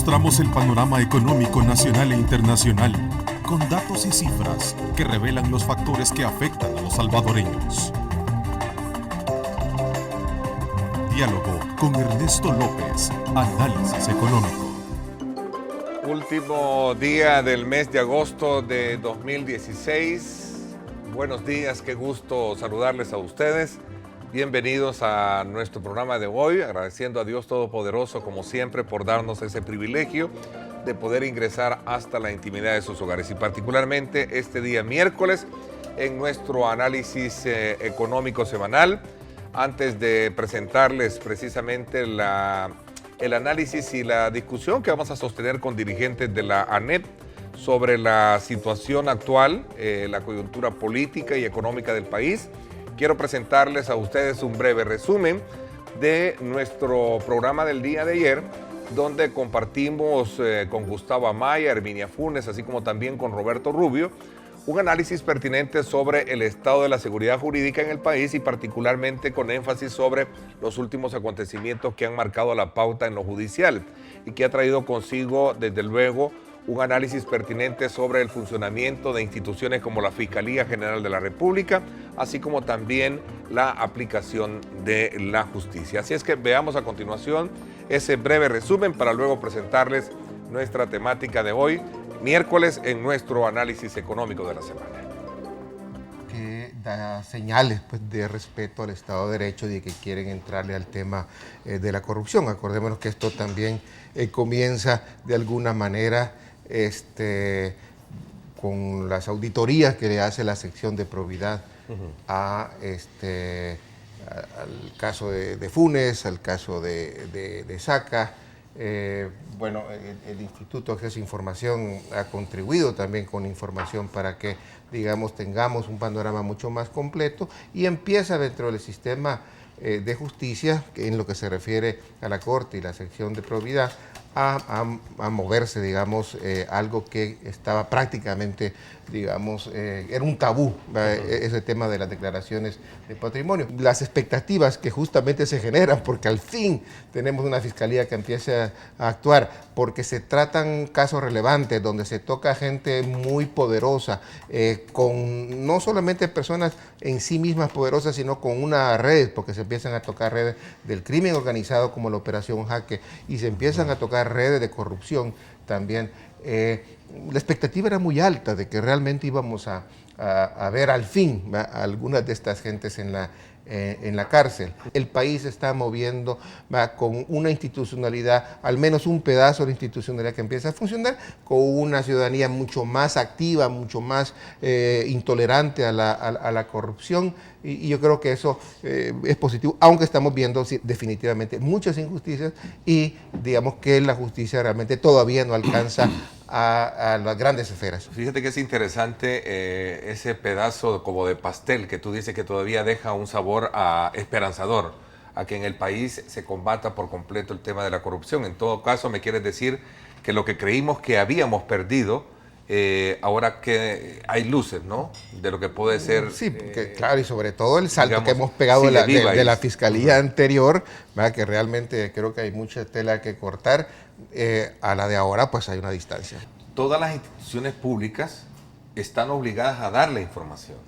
mostramos el panorama económico nacional e internacional, con datos y cifras que revelan los factores que afectan a los salvadoreños. Diálogo con Ernesto López, Análisis Económico. Último día del mes de agosto de 2016. Buenos días, qué gusto saludarles a ustedes. Bienvenidos a nuestro programa de hoy, agradeciendo a Dios Todopoderoso, como siempre, por darnos ese privilegio de poder ingresar hasta la intimidad de sus hogares. Y particularmente este día miércoles, en nuestro análisis económico semanal, antes de presentarles precisamente el análisis y la discusión que vamos a sostener con dirigentes de la ANEP sobre la situación actual, la coyuntura política y económica del país. Quiero presentarles a ustedes un breve resumen de nuestro programa del día de ayer, donde compartimos con Gustavo Amaya, Herminia Funes, así como también con Roberto Rubio, un análisis pertinente sobre el estado de la seguridad jurídica en el país y particularmente con énfasis sobre los últimos acontecimientos que han marcado la pauta en lo judicial y que ha traído consigo, desde luego, un análisis pertinente sobre el funcionamiento de instituciones como la Fiscalía General de la República, así como también la aplicación de la justicia. Así es que veamos a continuación ese breve resumen para luego presentarles nuestra temática de hoy, miércoles, en nuestro análisis económico de la semana. Que da señales de respeto al Estado de Derecho y de que quieren entrarle al tema de la corrupción. Acordémonos que esto también comienza de alguna manera con las auditorías que le hace la sección de probidad al caso de Funes, al caso de Saca. El Instituto de Acceso a Información ha contribuido también con información para que, digamos, tengamos un panorama mucho más completo y empieza dentro del sistema de justicia, en lo que se refiere a la Corte y la sección de probidad, a moverse, digamos, algo que estaba prácticamente, digamos, era un tabú, ese tema de las declaraciones de patrimonio. Las expectativas que justamente se generan, porque al fin tenemos una fiscalía que empiece a actuar, porque se tratan casos relevantes, donde se toca gente muy poderosa, con no solamente personas en sí mismas poderosas, sino con una red, porque se empiezan a tocar redes del crimen organizado como la Operación Jaque, y se empiezan a tocar redes de corrupción también. La expectativa era muy alta de que realmente íbamos a ver al fin a algunas de estas gentes en la cárcel. El país se está moviendo con una institucionalidad, al menos un pedazo de institucionalidad que empieza a funcionar, con una ciudadanía mucho más activa, mucho más intolerante a la corrupción, y yo creo que eso es positivo, aunque estamos viendo definitivamente muchas injusticias y digamos que la justicia realmente todavía no alcanza a las grandes esferas. Fíjate que es interesante ese pedazo como de pastel que tú dices que todavía deja un sabor esperanzador, a que en el país se combata por completo el tema de la corrupción. En todo caso, me quieres decir que lo que creímos que habíamos perdido, ahora que hay luces, ¿no?, de lo que puede ser. Sí, porque, claro, y sobre todo el salto, digamos, que hemos pegado de la fiscalía anterior, ¿verdad?, que realmente creo que hay mucha tela que cortar, a la de ahora pues hay una distancia. Todas las instituciones públicas están obligadas a dar la información,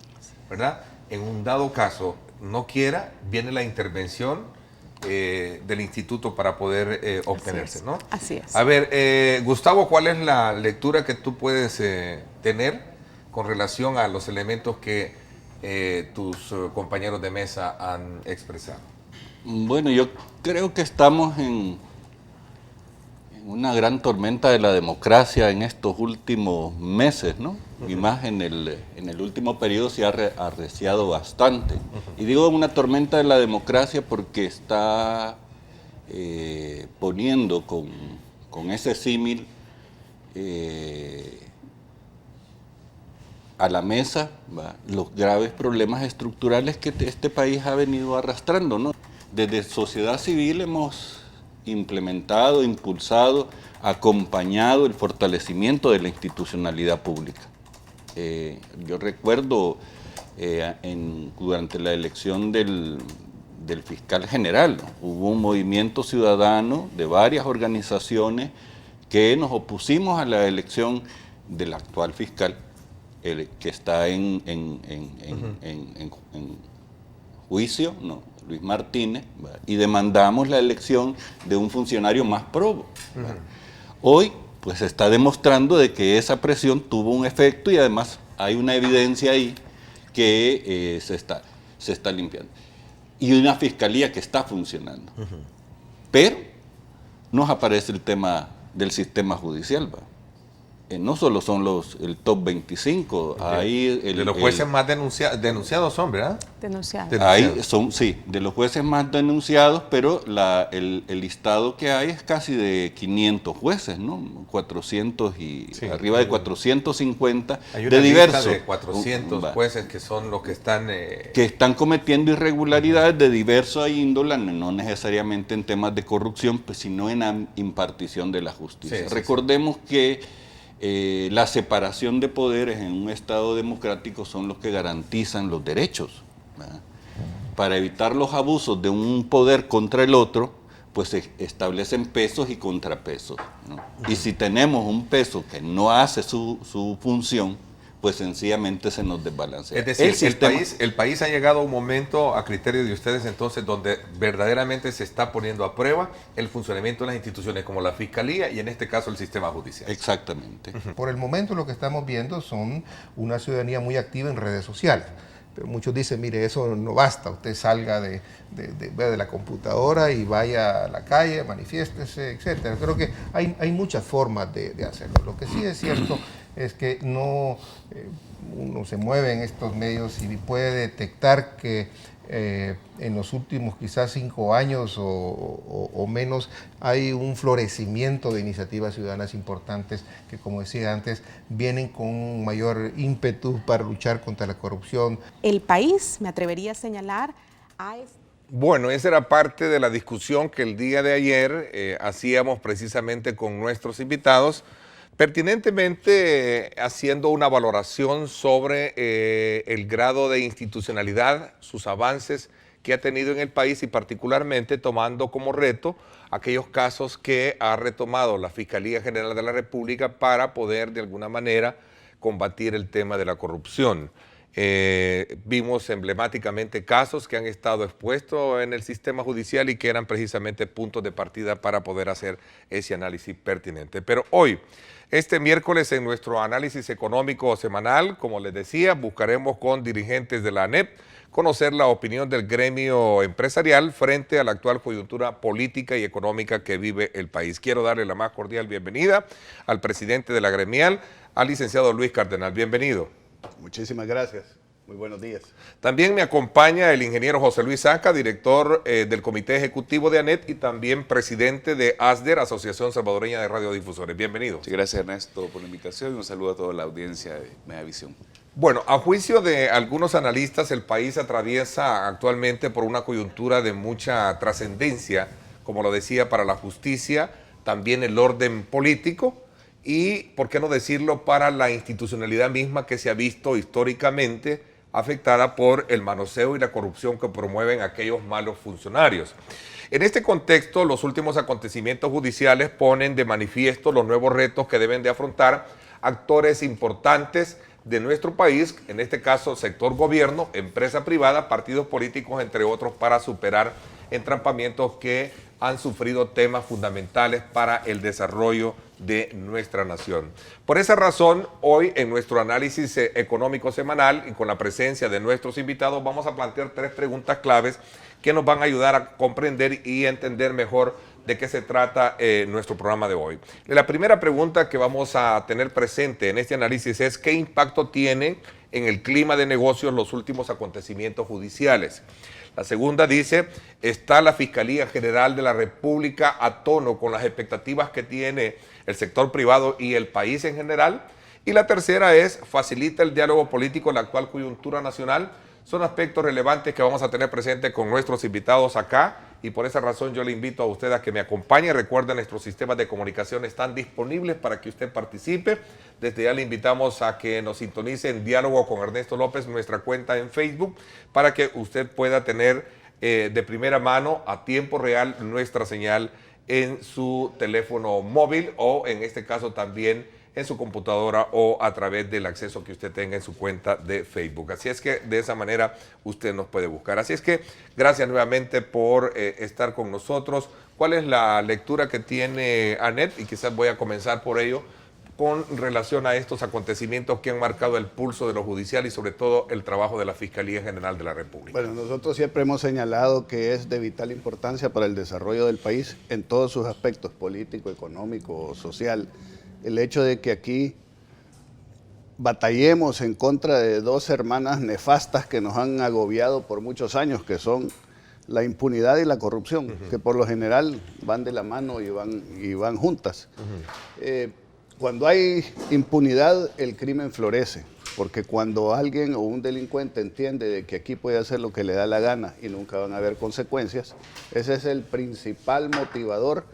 ¿verdad? En un dado caso no quiera, viene la intervención del instituto para poder obtenerse, ¿no? Así es. A ver, Gustavo, ¿cuál es la lectura que tú puedes tener con relación a los elementos que tus compañeros de mesa han expresado? Bueno, yo creo que estamos en una gran tormenta de la democracia en estos últimos meses, ¿no? Y más en el último periodo se ha arreciado bastante. Y digo una tormenta de la democracia porque está poniendo con ese símil a la mesa los graves problemas estructurales que este país ha venido arrastrando, ¿no? Desde sociedad civil hemos implementado, impulsado, acompañado el fortalecimiento de la institucionalidad pública. Yo recuerdo durante la elección del fiscal general, hubo un movimiento ciudadano de varias organizaciones que nos opusimos a la elección del actual fiscal, que está en juicio, no, Luis Martínez, ¿verdad? Y demandamos la elección de un funcionario más probo. Hoy, pues se está demostrando de que esa presión tuvo un efecto y además hay una evidencia ahí que se está limpiando. Y una fiscalía que está funcionando. Pero nos aparece el tema del sistema judicial, ¿va? No solo son el top 25, ahí de los jueces más denunciados son, ¿verdad? Denunciados. Ahí son, sí, de los jueces más denunciados, pero el listado que hay es casi de 500 jueces, ¿no? 400 y arriba de 450 hay una de lista diversos. de 400 jueces que son los que están... que están cometiendo irregularidades de diversa índole, no necesariamente en temas de corrupción, pues, sino en la impartición de la justicia. Recordemos que la separación de poderes en un Estado democrático son los que garantizan los derechos, ¿verdad? Para evitar los abusos de un poder contra el otro, pues se establecen pesos y contrapesos, ¿no? Y si tenemos un peso que no hace su función, pues sencillamente se nos desbalancea. Es decir, el país ha llegado a un momento, a criterio de ustedes entonces, donde verdaderamente se está poniendo a prueba el funcionamiento de las instituciones como la Fiscalía y en este caso el sistema judicial. Exactamente. Por el momento lo que estamos viendo son una ciudadanía muy activa en redes sociales. Pero muchos dicen, mire, eso no basta, usted salga de la computadora y vaya a la calle, manifiéstese, etcétera. Creo que hay muchas formas de hacerlo. Lo que sí es cierto es que uno se mueve en estos medios y puede detectar que en los últimos quizás 5 años o menos hay un florecimiento de iniciativas ciudadanas importantes que, como decía antes, vienen con un mayor ímpetu para luchar contra la corrupción. El país, me atrevería a señalar, Bueno, esa era parte de la discusión que el día de ayer hacíamos precisamente con nuestros invitados, pertinentemente haciendo una valoración sobre el grado de institucionalidad, sus avances que ha tenido en el país y particularmente tomando como reto aquellos casos que ha retomado la Fiscalía General de la República para poder de alguna manera combatir el tema de la corrupción. Vimos emblemáticamente casos que han estado expuestos en el sistema judicial y que eran precisamente puntos de partida para poder hacer ese análisis pertinente. Pero hoy, este miércoles, en nuestro análisis económico semanal, como les decía, buscaremos con dirigentes de la ANEP conocer la opinión del gremio empresarial frente a la actual coyuntura política y económica que vive el país. Quiero darle la más cordial bienvenida al presidente de la gremial, al licenciado Luis Cardenal. Bienvenido. Muchísimas gracias. Muy buenos días. También me acompaña el ingeniero José Luis Zaca, director del Comité Ejecutivo de ANET y también presidente de ASDER, Asociación Salvadoreña de Radiodifusores. Bienvenido. Sí, gracias Ernesto por la invitación y un saludo a toda la audiencia de Megavisión. Bueno, a juicio de algunos analistas, el país atraviesa actualmente por una coyuntura de mucha trascendencia, como lo decía, para la justicia, también el orden político y, por qué no decirlo, para la institucionalidad misma que se ha visto históricamente afectada por el manoseo y la corrupción que promueven aquellos malos funcionarios. En este contexto, los últimos acontecimientos judiciales ponen de manifiesto los nuevos retos que deben de afrontar actores importantes de nuestro país, en este caso sector gobierno, empresa privada, partidos políticos, entre otros, para superar entrampamientos que han sufrido temas fundamentales para el desarrollo de nuestra nación. Por esa razón, hoy en nuestro análisis económico semanal y con la presencia de nuestros invitados, vamos a plantear 3 preguntas claves que nos van a ayudar a comprender y entender mejor de qué se trata nuestro programa de hoy. La primera pregunta que vamos a tener presente en este análisis es ¿qué impacto tienen en el clima de negocios los últimos acontecimientos judiciales? La segunda dice, ¿está la Fiscalía General de la República a tono con las expectativas que tiene el sector privado y el país en general? Y la tercera es, ¿facilita el diálogo político en la actual coyuntura nacional? Son aspectos relevantes que vamos a tener presentes con nuestros invitados acá y por esa razón yo le invito a usted a que me acompañe. Recuerden, nuestros sistemas de comunicación están disponibles para que usted participe. Desde ya le invitamos a que nos sintonice en Diálogo con Ernesto López, nuestra cuenta en Facebook, para que usted pueda tener de primera mano, a tiempo real, nuestra señal en su teléfono móvil o en este caso también en su computadora o a través del acceso que usted tenga en su cuenta de Facebook. Así es que de esa manera usted nos puede buscar. Así es que gracias nuevamente por estar con nosotros. ¿Cuál es la lectura que tiene Anet? Y quizás voy a comenzar por ello con relación a estos acontecimientos que han marcado el pulso de lo judicial y sobre todo el trabajo de la Fiscalía General de la República. Bueno, nosotros siempre hemos señalado que es de vital importancia para el desarrollo del país en todos sus aspectos, político, económico, social. El hecho de que aquí batallemos en contra de dos hermanas nefastas que nos han agobiado por muchos años, que son la impunidad y la corrupción, que por lo general van de la mano y van juntas. Cuando hay impunidad, el crimen florece, porque cuando alguien o un delincuente entiende de que aquí puede hacer lo que le da la gana y nunca van a haber consecuencias, ese es el principal motivador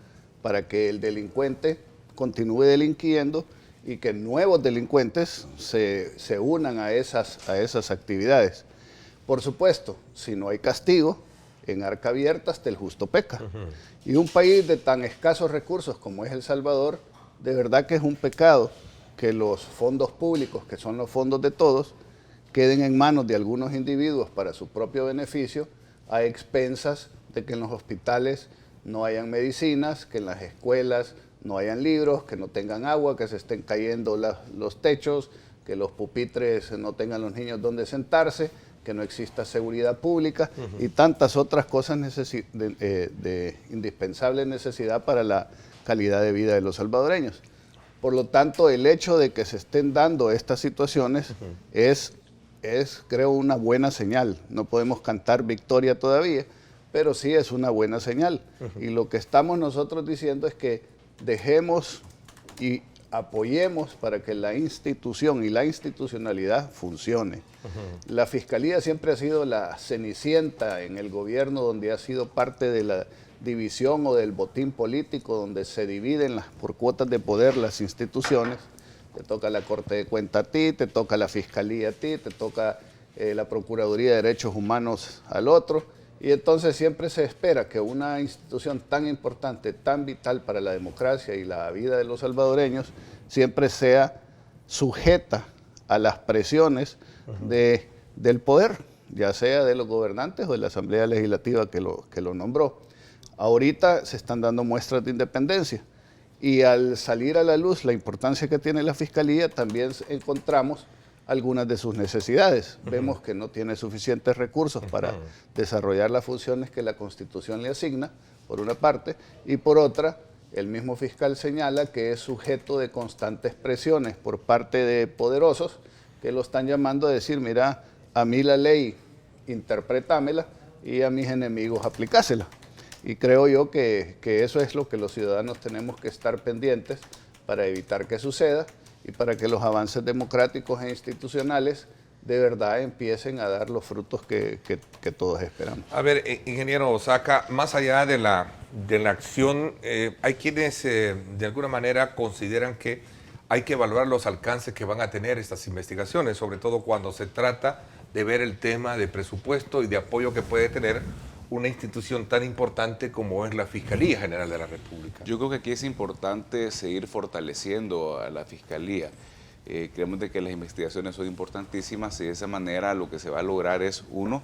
para que el delincuente continúe delinquiendo y que nuevos delincuentes se unan a esas actividades. Por supuesto, si no hay castigo, en arca abierta hasta el justo peca. Y un país de tan escasos recursos como es El Salvador, de verdad que es un pecado que los fondos públicos, que son los fondos de todos, queden en manos de algunos individuos para su propio beneficio, a expensas de que en los hospitales no hayan medicinas, que en las escuelas no hayan libros, que no tengan agua, que se estén cayendo los techos, que los pupitres no tengan los niños donde sentarse, que no exista seguridad pública y tantas otras cosas de indispensable necesidad para la calidad de vida de los salvadoreños. Por lo tanto, el hecho de que se estén dando estas situaciones es, creo, una buena señal. No podemos cantar victoria todavía, pero sí es una buena señal. Y lo que estamos nosotros diciendo es que dejemos y apoyemos para que la institución y la institucionalidad funcione. La Fiscalía siempre ha sido la cenicienta en el gobierno, donde ha sido parte de la división o del botín político, donde se dividen por cuotas de poder las instituciones. Te toca la Corte de Cuenta a ti, te toca la Fiscalía a ti, te toca la Procuraduría de Derechos Humanos al otro. Y entonces siempre se espera que una institución tan importante, tan vital para la democracia y la vida de los salvadoreños, siempre sea sujeta a las presiones del poder, ya sea de los gobernantes o de la Asamblea Legislativa que lo nombró. Ahorita se están dando muestras de independencia y al salir a la luz la importancia que tiene la Fiscalía, también encontramos algunas de sus necesidades. Vemos que no tiene suficientes recursos para desarrollar las funciones que la Constitución le asigna, por una parte, y por otra, el mismo fiscal señala que es sujeto de constantes presiones por parte de poderosos que lo están llamando a decir, mira, a mí la ley interpretámela y a mis enemigos aplicásela. Y creo yo que eso es lo que los ciudadanos tenemos que estar pendientes para evitar que suceda y para que los avances democráticos e institucionales de verdad empiecen a dar los frutos que todos esperamos. A ver, ingeniero Osaka, más allá de la acción, hay quienes de alguna manera consideran que hay que evaluar los alcances que van a tener estas investigaciones, sobre todo cuando se trata de ver el tema de presupuesto y de apoyo que puede tener una institución tan importante como es la Fiscalía General de la República. Yo creo que aquí es importante seguir fortaleciendo a la Fiscalía. Creemos de que las investigaciones son importantísimas y de esa manera lo que se va a lograr es, uno,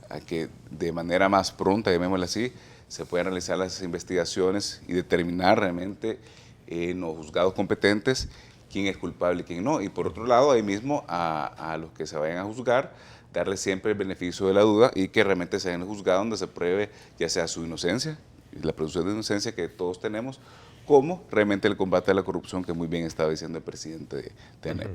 a que de manera más pronta, llamémosla así, se puedan realizar las investigaciones y determinar realmente en los juzgados competentes quién es culpable y quién no. Y por otro lado, ahí mismo a los que se vayan a juzgar, darle siempre el beneficio de la duda y que realmente sea en el juzgado donde se pruebe ya sea su inocencia, la presunción de inocencia que todos tenemos, como realmente el combate a la corrupción que muy bien estaba diciendo el presidente de ANEP.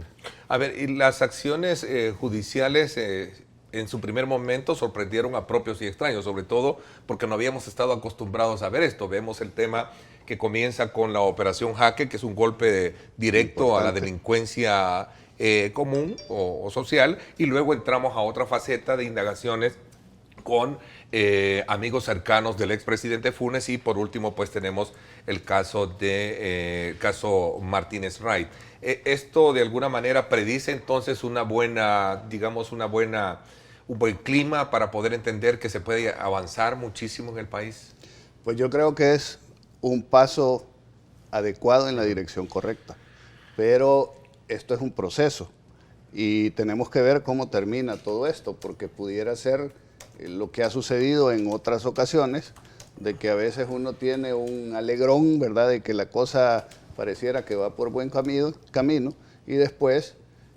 A ver, y las acciones judiciales en su primer momento sorprendieron a propios y extraños, sobre todo porque no habíamos estado acostumbrados a ver esto. Vemos el tema que comienza con la operación Jaque, que es un golpe directo a la delincuencia común o social, y luego entramos a otra faceta de indagaciones con amigos cercanos del expresidente Funes, y por último pues tenemos el caso Martínez Wright. Esto de alguna manera predice entonces un buen clima para poder entender que se puede avanzar muchísimo en el país. Pues yo creo que es un paso adecuado en la dirección correcta. Pero esto es un proceso y tenemos que ver cómo termina todo esto, porque pudiera ser lo que ha sucedido en otras ocasiones, de que a veces uno tiene un alegrón, ¿verdad?, de que la cosa pareciera que va por buen camino y después,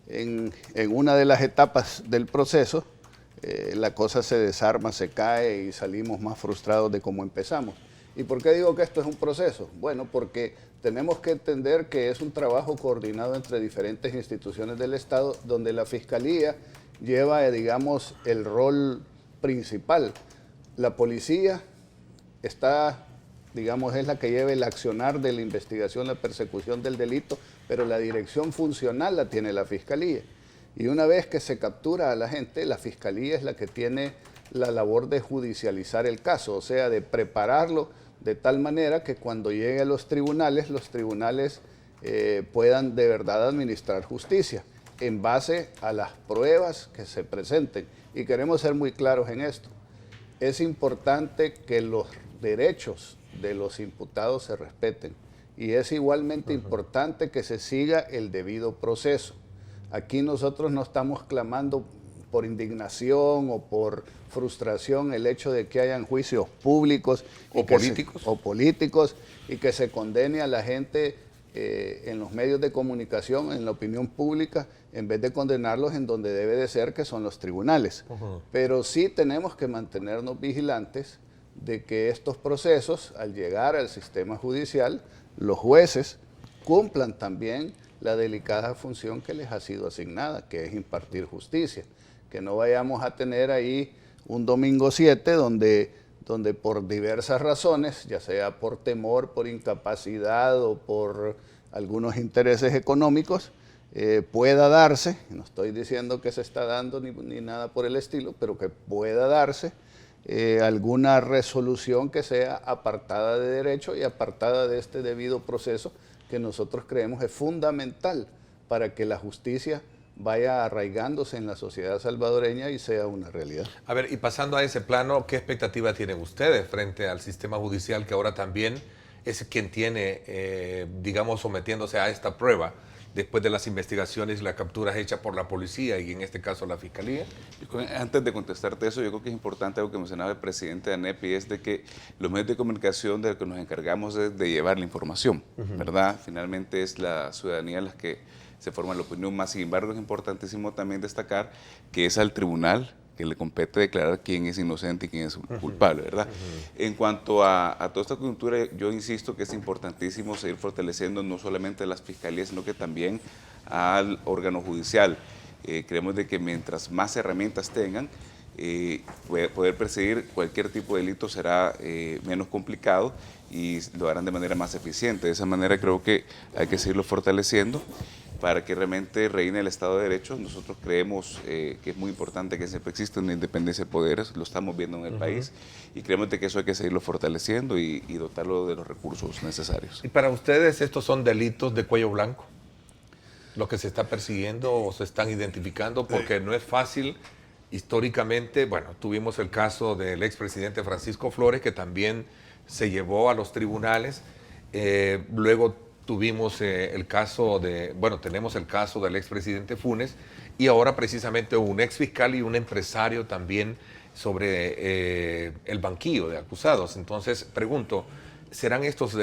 en una de las etapas del proceso, la cosa se desarma, se cae y salimos más frustrados de cómo empezamos. ¿Y por qué digo que esto es un proceso? Bueno, porque tenemos que entender que es un trabajo coordinado entre diferentes instituciones del Estado, donde la Fiscalía lleva, digamos, el rol principal. La policía está, digamos, es la que lleva el accionar de la investigación, la persecución del delito, pero la dirección funcional la tiene la Fiscalía. Y una vez que se captura a la gente, la Fiscalía es la que tiene la labor de judicializar el caso, o sea, de prepararlo de tal manera que cuando llegue a los tribunales puedan de verdad administrar justicia en base a las pruebas que se presenten. Y queremos ser muy claros en esto. Es importante que los derechos de los imputados se respeten y es igualmente importante que se siga el debido proceso. Aquí nosotros no estamos clamando por indignación o por frustración el hecho de que hayan juicios públicos o políticos y que se condene a la gente en los medios de comunicación, en la opinión pública, en vez de condenarlos en donde debe de ser, que son los tribunales. Pero sí tenemos que mantenernos vigilantes de que estos procesos, al llegar al sistema judicial, los jueces cumplan también la delicada función que les ha sido asignada, que es impartir justicia. Que no vayamos a tener ahí un domingo 7 donde por diversas razones, ya sea por temor, por incapacidad o por algunos intereses económicos, pueda darse, no estoy diciendo que se está dando ni nada por el estilo, pero que pueda darse alguna resolución que sea apartada de derecho y apartada de este debido proceso que nosotros creemos es fundamental para que la justicia vaya arraigándose en la sociedad salvadoreña y sea una realidad. A ver, y pasando a ese plano, ¿qué expectativa tienen ustedes frente al sistema judicial que ahora también es quien tiene, digamos, sometiéndose a esta prueba después de las investigaciones y las capturas hechas por la policía y en este caso la Fiscalía? Antes de contestarte eso, yo creo que es importante algo que mencionaba el presidente de ANEP, y es de que los medios de comunicación de los que nos encargamos es de llevar la información, ¿verdad? Finalmente es la ciudadanía la que se forma la opinión más. Sin embargo, es importantísimo también destacar que es al tribunal que le compete declarar quién es inocente y quién es culpable, ¿verdad? En cuanto a toda esta coyuntura, yo insisto que es importantísimo seguir fortaleciendo no solamente las fiscalías, sino que también al órgano judicial. Creemos de que mientras más herramientas tengan, poder perseguir cualquier tipo de delito será menos complicado y lo harán de manera más eficiente. De esa manera creo que hay que seguirlo fortaleciendo para que realmente reine el Estado de Derecho. Nosotros creemos que es muy importante que siempre exista una independencia de poderes, lo estamos viendo en el país, y creemos de que eso hay que seguirlo fortaleciendo y dotarlo de los recursos necesarios. ¿Y para ustedes estos son delitos de cuello blanco? ¿Lo que se está persiguiendo o se están identificando? Porque no es fácil. Históricamente, bueno, tuvimos el caso del expresidente Francisco Flores, que también se llevó a los tribunales. Luego tuvimos el caso tenemos el caso del expresidente Funes, y ahora precisamente un exfiscal y un empresario también sobre el banquillo de acusados. Entonces, pregunto, ¿serán estos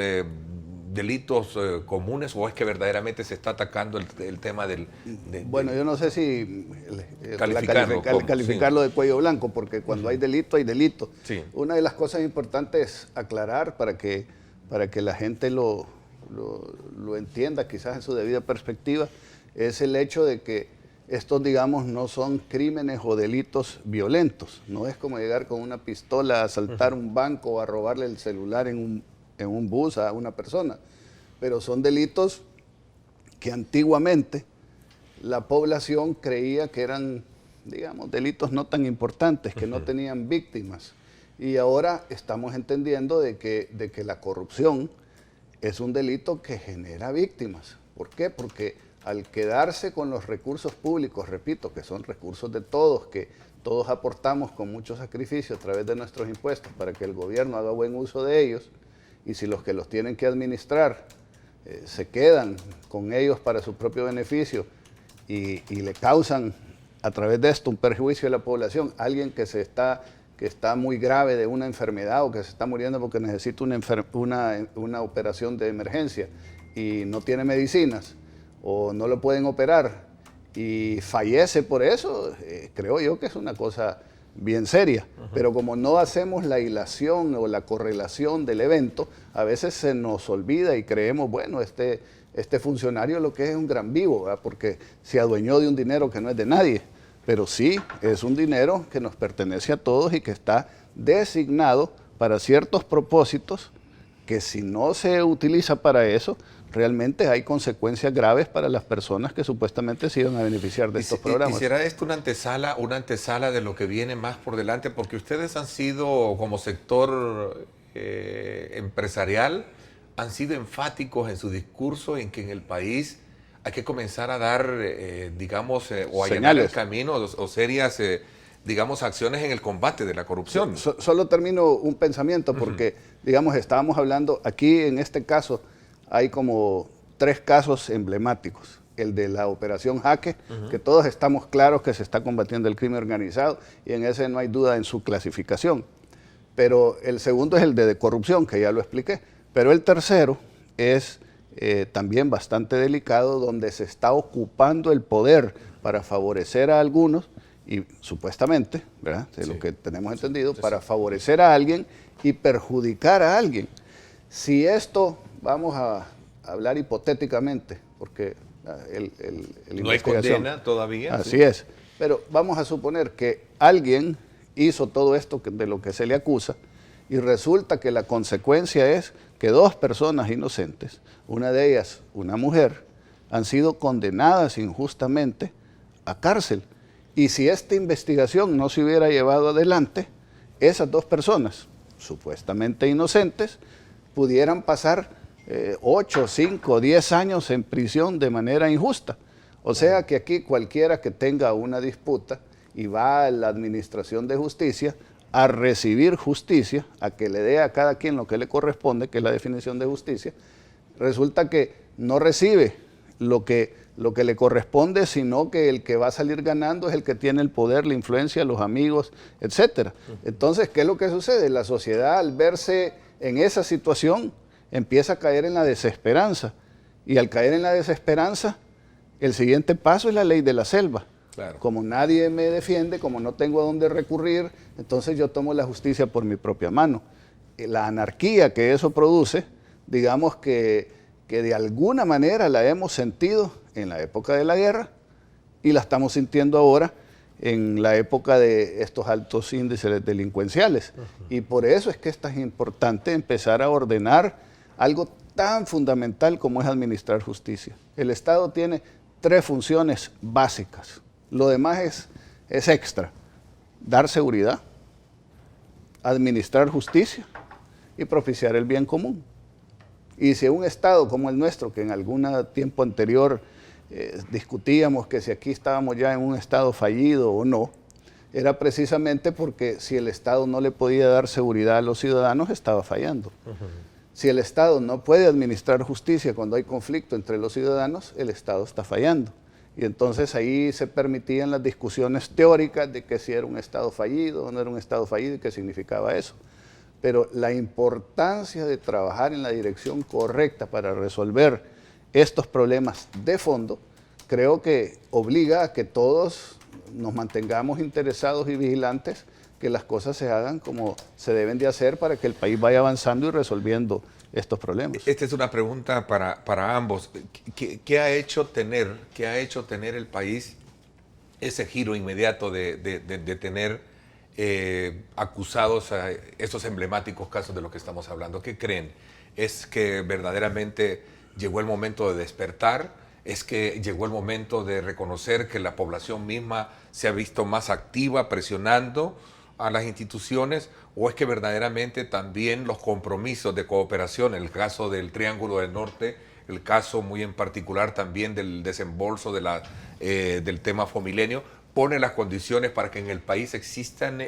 delitos comunes o es que verdaderamente se está atacando el tema del... Bueno, yo no sé si calificarlo de cuello blanco, porque cuando hay delito, hay delito. Sí. Una de las cosas importantes aclarar para que la gente lo entienda quizás en su debida perspectiva, es el hecho de que estos, digamos, no son crímenes o delitos violentos. No es como llegar con una pistola a asaltar un banco o a robarle el celular en un bus a una persona. Pero son delitos que antiguamente la población creía que eran, digamos, delitos no tan importantes, que no tenían víctimas. Y ahora estamos entendiendo de que la corrupción es un delito que genera víctimas. ¿Por qué? Porque al quedarse con los recursos públicos, repito, que son recursos de todos, que todos aportamos con mucho sacrificio a través de nuestros impuestos para que el gobierno haga buen uso de ellos, y si los que los tienen que administrar se quedan con ellos para su propio beneficio y le causan a través de esto un perjuicio a la población, alguien que está muy grave de una enfermedad o que se está muriendo porque necesita una operación de emergencia y no tiene medicinas o no lo pueden operar y fallece por eso, creo yo que es una cosa bien seria. Pero como no hacemos la hilación o la correlación del evento, a veces se nos olvida y creemos, bueno, este funcionario lo que es un gran vivo, ¿verdad? Porque se adueñó de un dinero que no es de nadie. Pero sí, es un dinero que nos pertenece a todos y que está designado para ciertos propósitos que si no se utiliza para eso, realmente hay consecuencias graves para las personas que supuestamente se iban a beneficiar de estos programas. ¿Y será esto una antesala de lo que viene más por delante? Porque ustedes han sido, como sector empresarial, han sido enfáticos en su discurso en que en el país hay que comenzar a dar, o allanar el camino o serias, acciones en el combate de la corrupción. Solo termino un pensamiento porque, estábamos hablando, aquí en este caso hay como 3 casos emblemáticos. El de la operación Jaque, que todos estamos claros que se está combatiendo el crimen organizado y en ese no hay duda en su clasificación. Pero el segundo es el de corrupción, que ya lo expliqué. Pero el tercero es también bastante delicado, donde se está ocupando el poder para favorecer a algunos y supuestamente, ¿verdad? De lo que tenemos entendido, para favorecer a alguien y perjudicar a alguien. Si esto, vamos a hablar hipotéticamente, porque no hay condena todavía. Así es, pero vamos a suponer que alguien hizo todo esto de lo que se le acusa y resulta que la consecuencia es que 2 personas inocentes, una de ellas una mujer, han sido condenadas injustamente a cárcel. Y si esta investigación no se hubiera llevado adelante, esas 2 personas, supuestamente inocentes, pudieran pasar 8, 5, 10 años en prisión de manera injusta. O sea que aquí cualquiera que tenga una disputa y va a la administración de justicia a recibir justicia, a que le dé a cada quien lo que le corresponde, que es la definición de justicia, resulta que no recibe lo que le corresponde, sino que el que va a salir ganando es el que tiene el poder, la influencia, los amigos, etcétera. Entonces, ¿qué es lo que sucede? La sociedad, al verse en esa situación, empieza a caer en la desesperanza. Y al caer en la desesperanza, el siguiente paso es la ley de la selva. Claro. Como nadie me defiende, como no tengo a dónde recurrir, entonces yo tomo la justicia por mi propia mano. La anarquía que eso produce, digamos que de alguna manera la hemos sentido en la época de la guerra y la estamos sintiendo ahora en la época de estos altos índices delincuenciales. Y por eso es que es tan importante empezar a ordenar algo tan fundamental como es administrar justicia. El Estado tiene 3 funciones básicas. Lo demás es extra. Dar seguridad, administrar justicia y propiciar el bien común. Y si un Estado como el nuestro, que en algún tiempo anterior discutíamos que si aquí estábamos ya en un Estado fallido o no, era precisamente porque si el Estado no le podía dar seguridad a los ciudadanos, estaba fallando. Si el Estado no puede administrar justicia cuando hay conflicto entre los ciudadanos, el Estado está fallando. Y entonces ahí se permitían las discusiones teóricas de que si era un Estado fallido o no era un Estado fallido y qué significaba eso. Pero la importancia de trabajar en la dirección correcta para resolver estos problemas de fondo, creo que obliga a que todos nos mantengamos interesados y vigilantes, que las cosas se hagan como se deben de hacer para que el país vaya avanzando y resolviendo estos problemas. Esta es una pregunta para ambos. ¿Qué ha hecho tener el país ese giro inmediato de tener acusados a estos emblemáticos casos de los que estamos hablando? ¿Qué creen? ¿Es que verdaderamente llegó el momento de despertar? ¿Es que llegó el momento de reconocer que la población misma se ha visto más activa presionando a las instituciones? ¿O es que verdaderamente también los compromisos de cooperación, el caso del Triángulo del Norte, el caso muy en particular también del desembolso del tema Fomilenio, pone las condiciones para que en el país existan,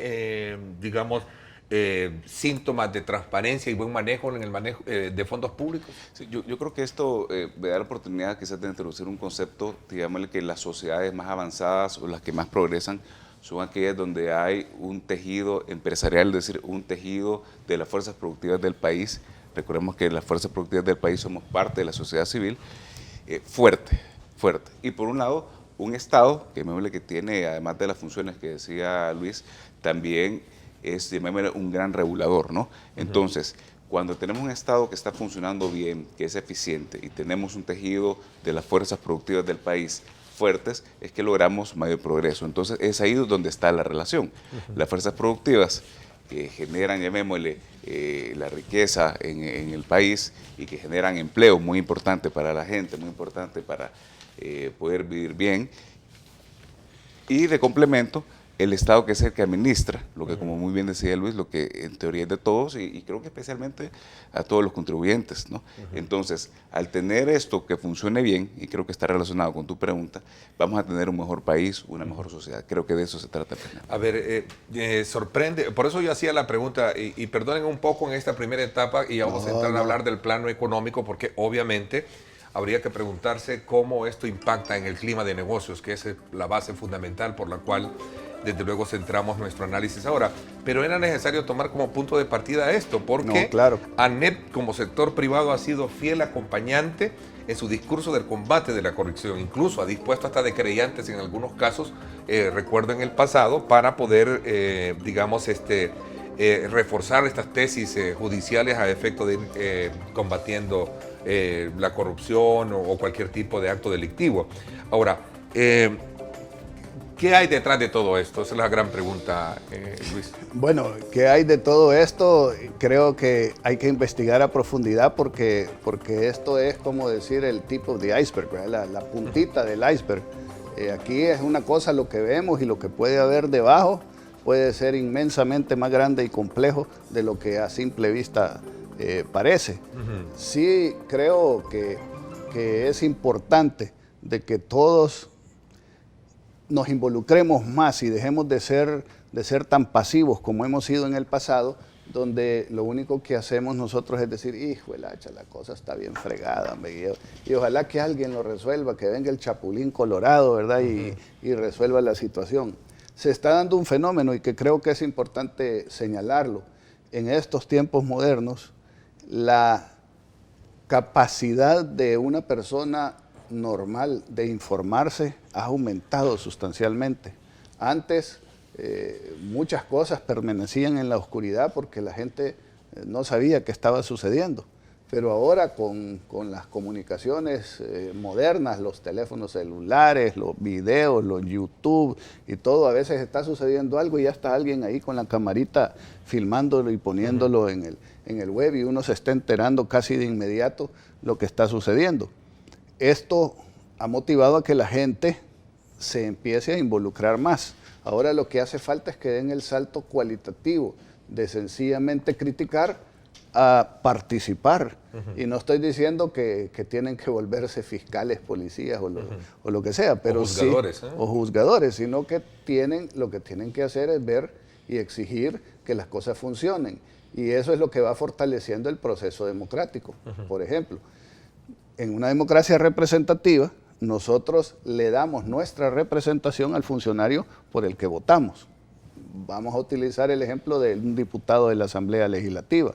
síntomas de transparencia y buen manejo en el manejo de fondos públicos? Sí, yo creo que esto me da la oportunidad quizás de introducir un concepto, digámosle que las sociedades más avanzadas o las que más progresan son aquellas donde hay un tejido empresarial, es decir, un tejido de las fuerzas productivas del país. Recordemos que las fuerzas productivas del país somos parte de la sociedad civil, fuerte. Y por un lado, un Estado, que tiene, además de las funciones que decía Luis, también es un gran regulador, ¿no? Entonces, cuando tenemos un Estado que está funcionando bien, que es eficiente, y tenemos un tejido de las fuerzas productivas del país fuertes, es que logramos mayor progreso. Entonces, es ahí donde está la relación. Las fuerzas productivas que generan, llamémosle, la riqueza en el país y que generan empleo muy importante para la gente, muy importante para poder vivir bien. Y de complemento, el Estado, que es el que administra, lo que como muy bien decía Luis, lo que en teoría es de todos y creo que especialmente a todos los contribuyentes, ¿no? Entonces, al tener esto que funcione bien, y creo que está relacionado con tu pregunta, vamos a tener un mejor país, una mejor sociedad. Creo que de eso se trata. A ver, sorprende, por eso yo hacía la pregunta, y perdonen un poco en esta primera etapa, y ya vamos a entrar a hablar del plano económico, porque obviamente habría que preguntarse cómo esto impacta en el clima de negocios, que es la base fundamental por la cual desde luego centramos nuestro análisis ahora. Pero era necesario tomar como punto de partida esto, porque ANEP como sector privado ha sido fiel acompañante en su discurso del combate de la corrupción. Incluso ha dispuesto hasta de querellantes en algunos casos, recuerdo en el pasado, para poder, digamos, reforzar estas tesis judiciales a efecto de ir combatiendo la corrupción o cualquier tipo de acto delictivo. Ahora, ¿qué hay detrás de todo esto? Esa es la gran pregunta, Luis. Bueno, ¿qué hay de todo esto? Creo que hay que investigar a profundidad porque esto es como decir el tip of the iceberg, la puntita del iceberg. Aquí es una cosa lo que vemos y lo que puede haber debajo puede ser inmensamente más grande y complejo de lo que a simple vista parece. Sí creo que es importante de que todos nos involucremos más y dejemos de ser tan pasivos como hemos sido en el pasado, donde lo único que hacemos nosotros es decir, hijo, la cosa está bien fregada, y ojalá que alguien lo resuelva, que venga el chapulín colorado, ¿verdad? Y resuelva la situación. Se está dando un fenómeno y que creo que es importante señalarlo. En estos tiempos modernos, la capacidad de una persona normal de informarse ha aumentado sustancialmente. Antes muchas cosas permanecían en la oscuridad porque la gente no sabía qué estaba sucediendo, pero ahora con las comunicaciones modernas, los teléfonos celulares, los videos, los YouTube y todo, a veces está sucediendo algo y ya está alguien ahí con la camarita filmándolo y poniéndolo en el web y uno se está enterando casi de inmediato lo que está sucediendo. Esto ha motivado a que la gente se empiece a involucrar más. Ahora lo que hace falta es que den el salto cualitativo de sencillamente criticar a participar. Y no estoy diciendo que tienen que volverse fiscales, policías o lo que sea, pero o juzgadores, sí, o juzgadores, sino que lo que tienen que hacer es ver y exigir que las cosas funcionen. Y eso es lo que va fortaleciendo el proceso democrático. Por ejemplo, en una democracia representativa, nosotros le damos nuestra representación al funcionario por el que votamos. Vamos a utilizar el ejemplo de un diputado de la Asamblea Legislativa.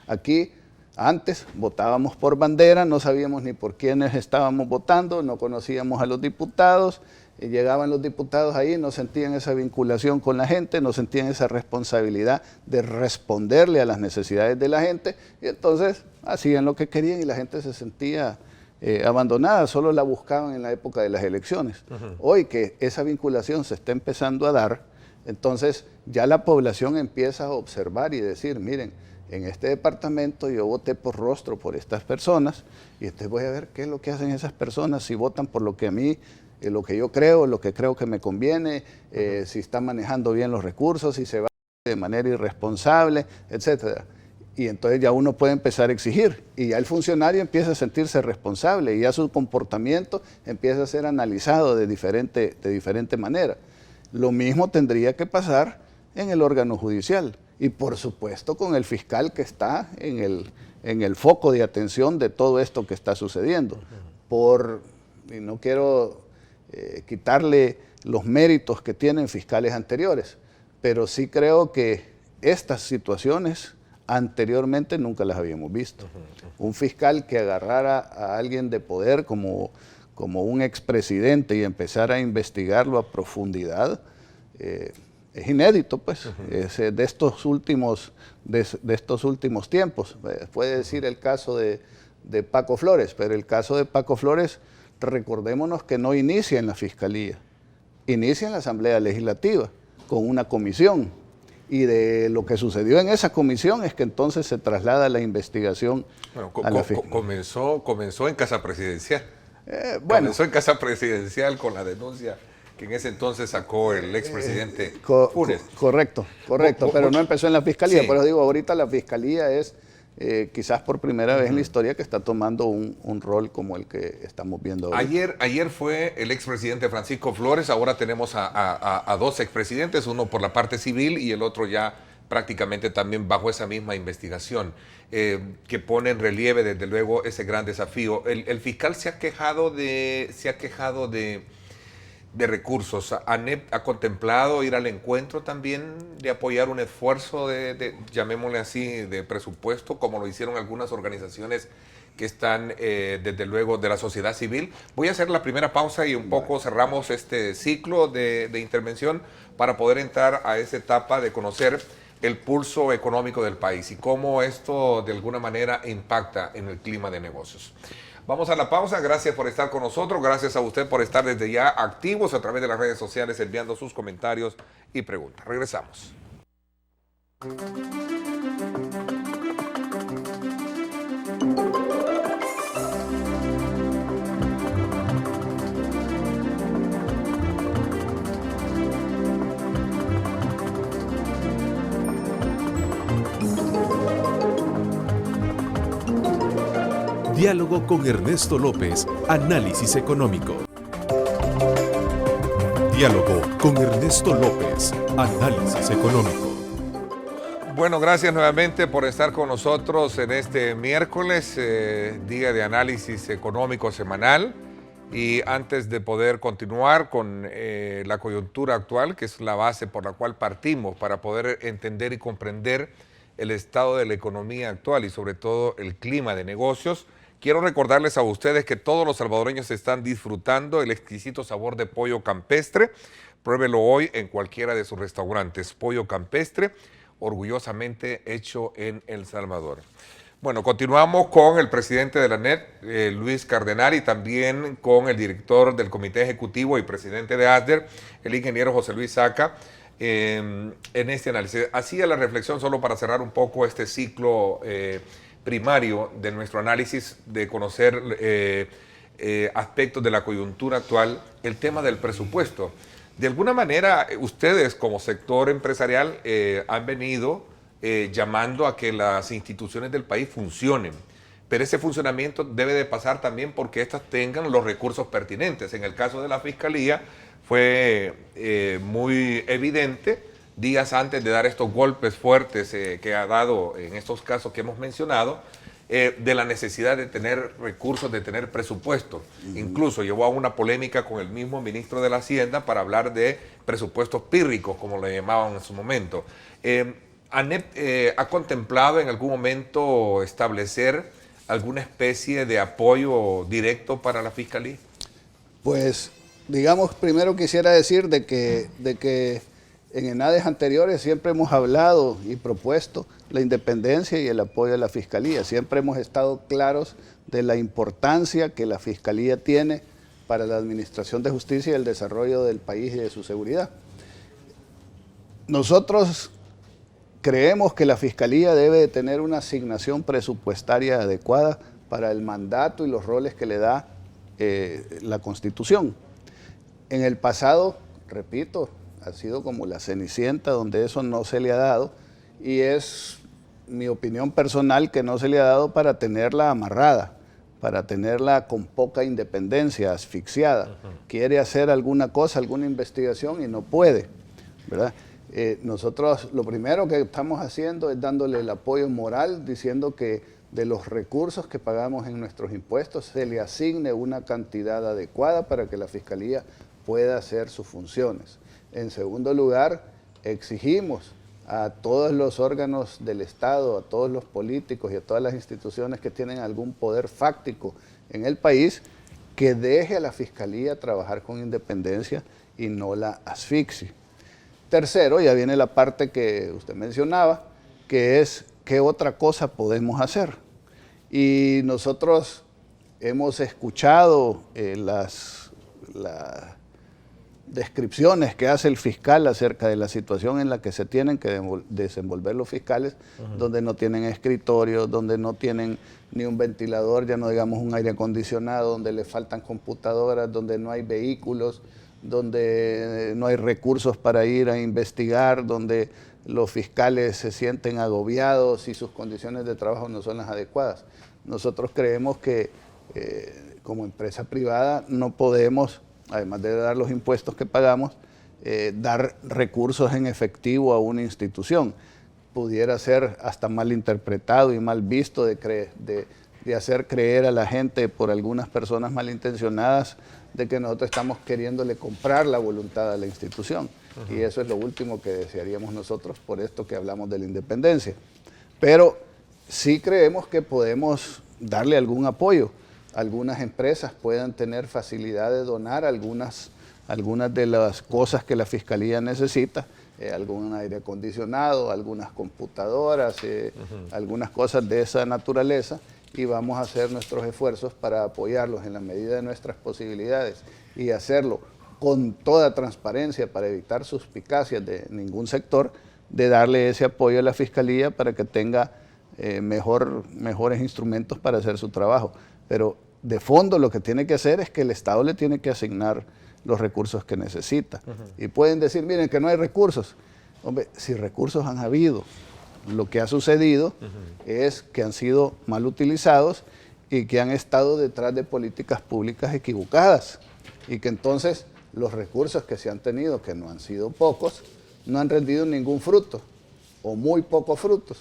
Aquí, antes, votábamos por bandera, no sabíamos ni por quiénes estábamos votando, no conocíamos a los diputados, y llegaban los diputados ahí, no sentían esa vinculación con la gente, no sentían esa responsabilidad de responderle a las necesidades de la gente, y entonces hacían lo que querían y la gente se sentía abandonada, solo la buscaban en la época de las elecciones. Hoy que esa vinculación se está empezando a dar, entonces ya la población empieza a observar y decir, miren, en este departamento yo voté por rostro por estas personas y entonces voy a ver qué es lo que hacen esas personas, si votan por lo que a mí, lo que yo creo, lo que creo que me conviene, si están manejando bien los recursos, si se va de manera irresponsable, etcétera. Y entonces ya uno puede empezar a exigir y ya el funcionario empieza a sentirse responsable y ya su comportamiento empieza a ser analizado de diferente manera. Lo mismo tendría que pasar en el órgano judicial. y por supuesto con el fiscal que está en el foco de atención de todo esto que está sucediendo. Y no quiero quitarle los méritos que tienen fiscales anteriores, pero sí creo que estas situaciones anteriormente nunca las habíamos visto. Un fiscal que agarrara a alguien de poder como un expresidente y empezara a investigarlo a profundidad, es inédito, pues, es de estos últimos tiempos. Puede decir el caso de Paco Flores, pero el caso de Paco Flores, recordémonos que no inicia en la Fiscalía, inicia en la Asamblea Legislativa con una comisión. Y de lo que sucedió en esa comisión es que entonces se traslada la investigación a la Fiscalía. Comenzó en Casa Presidencial. Comenzó en Casa Presidencial con la denuncia que en ese entonces sacó el expresidente Funes. Correcto, pero no empezó en la Fiscalía. Sí. Pero digo, ahorita la Fiscalía es quizás por primera vez en la historia que está tomando un rol como el que estamos viendo hoy. Ayer fue el expresidente Francisco Flores, ahora tenemos a dos expresidentes, uno por la parte civil y el otro ya prácticamente también bajo esa misma investigación, que pone en relieve desde luego ese gran desafío. El fiscal se ha quejado de recursos. ¿ANEP ha contemplado ir al encuentro también de apoyar un esfuerzo llamémosle así, de presupuesto, como lo hicieron algunas organizaciones que están desde luego de la sociedad civil? Voy a hacer la primera pausa y un poco cerramos este ciclo de intervención para poder entrar a esa etapa de conocer el pulso económico del país y cómo esto de alguna manera impacta en el clima de negocios. Vamos a la pausa, gracias por estar con nosotros, gracias a usted por estar desde ya activos a través de las redes sociales enviando sus comentarios y preguntas. Regresamos. Diálogo con Ernesto López, análisis económico. Diálogo con Ernesto López, análisis económico. Bueno, gracias nuevamente por estar con nosotros en este miércoles, día de análisis económico semanal. Y antes de poder continuar con la coyuntura actual, que es la base por la cual partimos para poder entender y comprender el estado de la economía actual y sobre todo el clima de negocios, quiero recordarles a ustedes que todos los salvadoreños están disfrutando el exquisito sabor de pollo campestre. Pruébelo hoy en cualquiera de sus restaurantes. Pollo campestre, orgullosamente hecho en El Salvador. Bueno, continuamos con el presidente de la ANEP, Luis Cardenal, y también con el director del Comité Ejecutivo y presidente de ASDER, el ingeniero José Luis Saca, en este análisis. Hacía la reflexión solo para cerrar un poco este ciclo primario de nuestro análisis, de conocer aspectos de la coyuntura actual, el tema del presupuesto. De alguna manera, ustedes como sector empresarial han venido llamando a que las instituciones del país funcionen, pero ese funcionamiento debe de pasar también porque éstas tengan los recursos pertinentes. En el caso de la Fiscalía fue muy evidente días antes de dar estos golpes fuertes que ha dado en estos casos que hemos mencionado, de la necesidad de tener recursos, de tener presupuesto. Incluso llevó a una polémica con el mismo ministro de la Hacienda para hablar de presupuestos pírricos, como le llamaban en su momento. ¿ANEP ha contemplado en algún momento establecer alguna especie de apoyo directo para la Fiscalía? Pues, digamos, primero quisiera decir de que en ENADES anteriores siempre hemos hablado y propuesto la independencia y el apoyo a la Fiscalía. Siempre hemos estado claros de la importancia que la Fiscalía tiene para la administración de justicia y el desarrollo del país y de su seguridad. Nosotros creemos que la Fiscalía debe de tener una asignación presupuestaria adecuada para el mandato y los roles que le da la Constitución. En el pasado, repito, ha sido como la Cenicienta, donde eso no se le ha dado, y es mi opinión personal que no se le ha dado para tenerla amarrada, para tenerla con poca independencia, asfixiada. Quiere hacer alguna cosa, alguna investigación y no puede, ¿verdad? Nosotros lo primero que estamos haciendo es dándole el apoyo moral, diciendo que de los recursos que pagamos en nuestros impuestos se le asigne una cantidad adecuada para que la Fiscalía pueda hacer sus funciones. En segundo lugar, exigimos a todos los órganos del Estado, a todos los políticos y a todas las instituciones que tienen algún poder fáctico en el país, que deje a la Fiscalía trabajar con independencia y no la asfixie. Tercero, ya viene la parte que usted mencionaba, que es qué otra cosa podemos hacer. Y nosotros hemos escuchado las descripciones que hace el fiscal acerca de la situación en la que se tienen que desenvolver los fiscales, donde no tienen escritorio, donde no tienen ni un ventilador, ya no digamos un aire acondicionado, donde le faltan computadoras, donde no hay vehículos, donde no hay recursos para ir a investigar, donde los fiscales se sienten agobiados y sus condiciones de trabajo no son las adecuadas. Nosotros creemos que como empresa privada no podemos, además de dar los impuestos que pagamos, dar recursos en efectivo a una institución. Pudiera ser hasta mal interpretado y mal visto de hacer creer a la gente por algunas personas malintencionadas de que nosotros estamos queriéndole comprar la voluntad a la institución. Y eso es lo último que desearíamos nosotros por esto que hablamos de la independencia. Pero sí creemos que podemos darle algún apoyo. Algunas empresas puedan tener facilidad de donar algunas de las cosas que la Fiscalía necesita, algún aire acondicionado, algunas computadoras, algunas cosas de esa naturaleza, y vamos a hacer nuestros esfuerzos para apoyarlos en la medida de nuestras posibilidades y hacerlo con toda transparencia para evitar suspicacias de ningún sector, de darle ese apoyo a la Fiscalía para que tenga mejores instrumentos para hacer su trabajo. Pero de fondo lo que tiene que hacer es que el Estado le tiene que asignar los recursos que necesita. Y pueden decir, miren que no hay recursos. Hombre, si recursos han habido, lo que ha sucedido es que han sido mal utilizados y que han estado detrás de políticas públicas equivocadas. Y que entonces los recursos que se han tenido, que no han sido pocos, no han rendido ningún fruto o muy pocos frutos.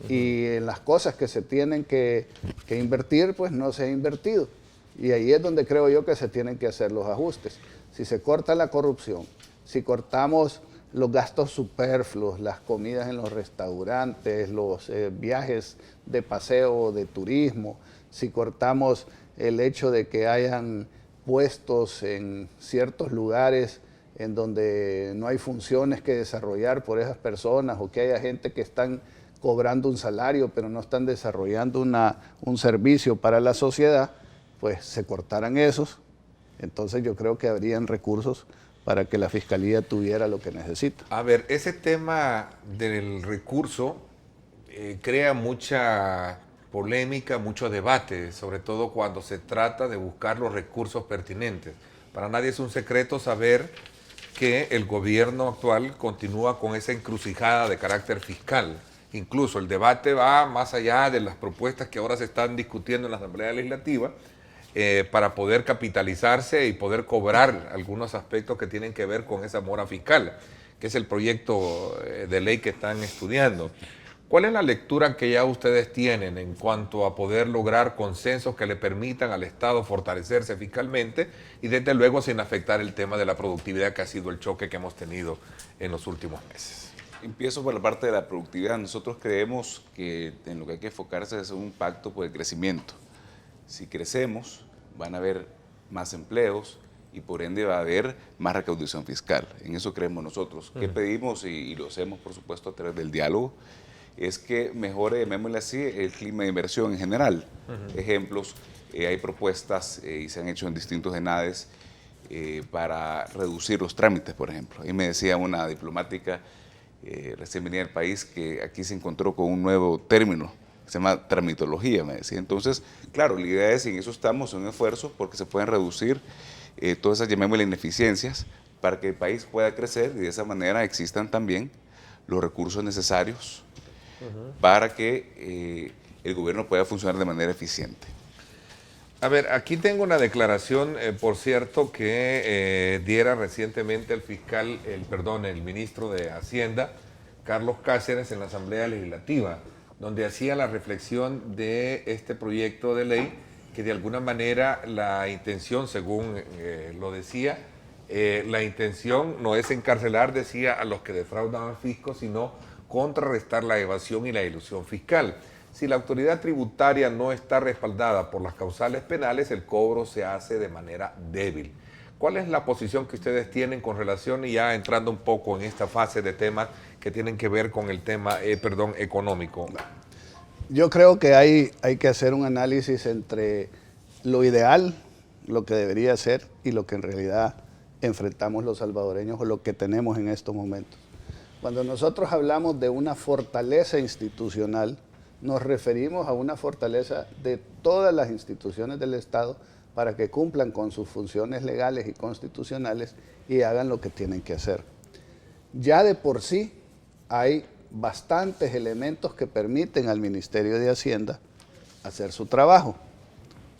Y en las cosas que se tienen que invertir, pues no se ha invertido. Y ahí es donde creo yo que se tienen que hacer los ajustes. Si se corta la corrupción, si cortamos los gastos superfluos, las comidas en los restaurantes, los viajes de paseo, de turismo, si cortamos el hecho de que hayan puestos en ciertos lugares en donde no hay funciones que desarrollar por esas personas, o que haya gente que están cobrando un salario pero no están desarrollando un servicio para la sociedad, pues se cortaran esos. Entonces yo creo que habrían recursos para que la Fiscalía tuviera lo que necesita. A ver, ese tema del recurso crea mucha polémica, mucho debate, sobre todo cuando se trata de buscar los recursos pertinentes. Para nadie es un secreto saber que el gobierno actual continúa con esa encrucijada de carácter fiscal. Incluso el debate va más allá de las propuestas que ahora se están discutiendo en la Asamblea Legislativa, para poder capitalizarse y poder cobrar algunos aspectos que tienen que ver con esa mora fiscal, que es el proyecto de ley que están estudiando. ¿Cuál es la lectura que ya ustedes tienen en cuanto a poder lograr consensos que le permitan al Estado fortalecerse fiscalmente y desde luego sin afectar el tema de la productividad, que ha sido el choque que hemos tenido en los últimos meses? Empiezo por la parte de la productividad. Nosotros creemos que en lo que hay que enfocarse es un pacto por el crecimiento. Si crecemos, van a haber más empleos y por ende va a haber más recaudación fiscal. En eso creemos nosotros. ¿Qué pedimos? Y lo hacemos, por supuesto, a través del diálogo. Es que mejore, llamémosle así, el clima de inversión en general. Ejemplos, hay propuestas y se han hecho en distintos ENADES para reducir los trámites, por ejemplo. Ahí me decía una diplomática recién venida del país que aquí se encontró con un nuevo término, se llama tramitología, me decía. Entonces, claro, la idea es, y en eso estamos, en un esfuerzo, porque se pueden reducir todas esas, llamémosle, ineficiencias, para que el país pueda crecer y de esa manera existan también los recursos necesarios para que el gobierno pueda funcionar de manera eficiente. A ver, aquí tengo una declaración, por cierto, que diera recientemente el ministro de Hacienda, Carlos Cáceres, en la Asamblea Legislativa, donde hacía la reflexión de este proyecto de ley, que de alguna manera la intención, según lo decía, la intención no es encarcelar, decía, a los que defraudan al fisco, sino contrarrestar la evasión y la ilusión fiscal. Si la autoridad tributaria no está respaldada por las causales penales, el cobro se hace de manera débil. ¿Cuál es la posición que ustedes tienen con relación, y ya entrando un poco en esta fase de temas que tienen que ver con el tema económico? Yo creo que hay que hacer un análisis entre lo ideal, lo que debería ser, y lo que en realidad enfrentamos los salvadoreños o lo que tenemos en estos momentos. Cuando nosotros hablamos de una fortaleza institucional, nos referimos a una fortaleza de todas las instituciones del Estado para que cumplan con sus funciones legales y constitucionales y hagan lo que tienen que hacer. Ya de por sí hay bastantes elementos que permiten al Ministerio de Hacienda hacer su trabajo.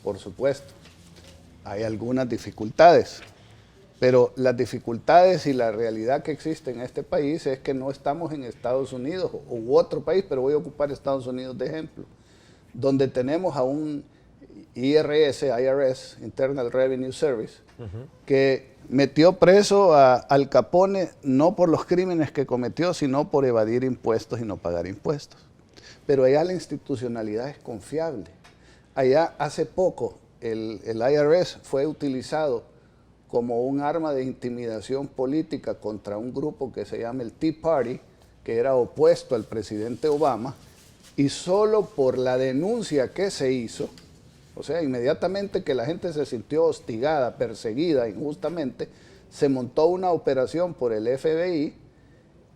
Por supuesto, hay algunas dificultades, pero las dificultades y la realidad que existe en este país es que no estamos en Estados Unidos u otro país, pero voy a ocupar Estados Unidos de ejemplo, donde tenemos a un IRS, Internal Revenue Service, que metió preso a Al Capone no por los crímenes que cometió, sino por evadir impuestos y no pagar impuestos. Pero allá la institucionalidad es confiable. Allá hace poco el IRS fue utilizado como un arma de intimidación política contra un grupo que se llama el Tea Party, que era opuesto al presidente Obama, y solo por la denuncia que se hizo, o sea, inmediatamente que la gente se sintió hostigada, perseguida injustamente, se montó una operación por el FBI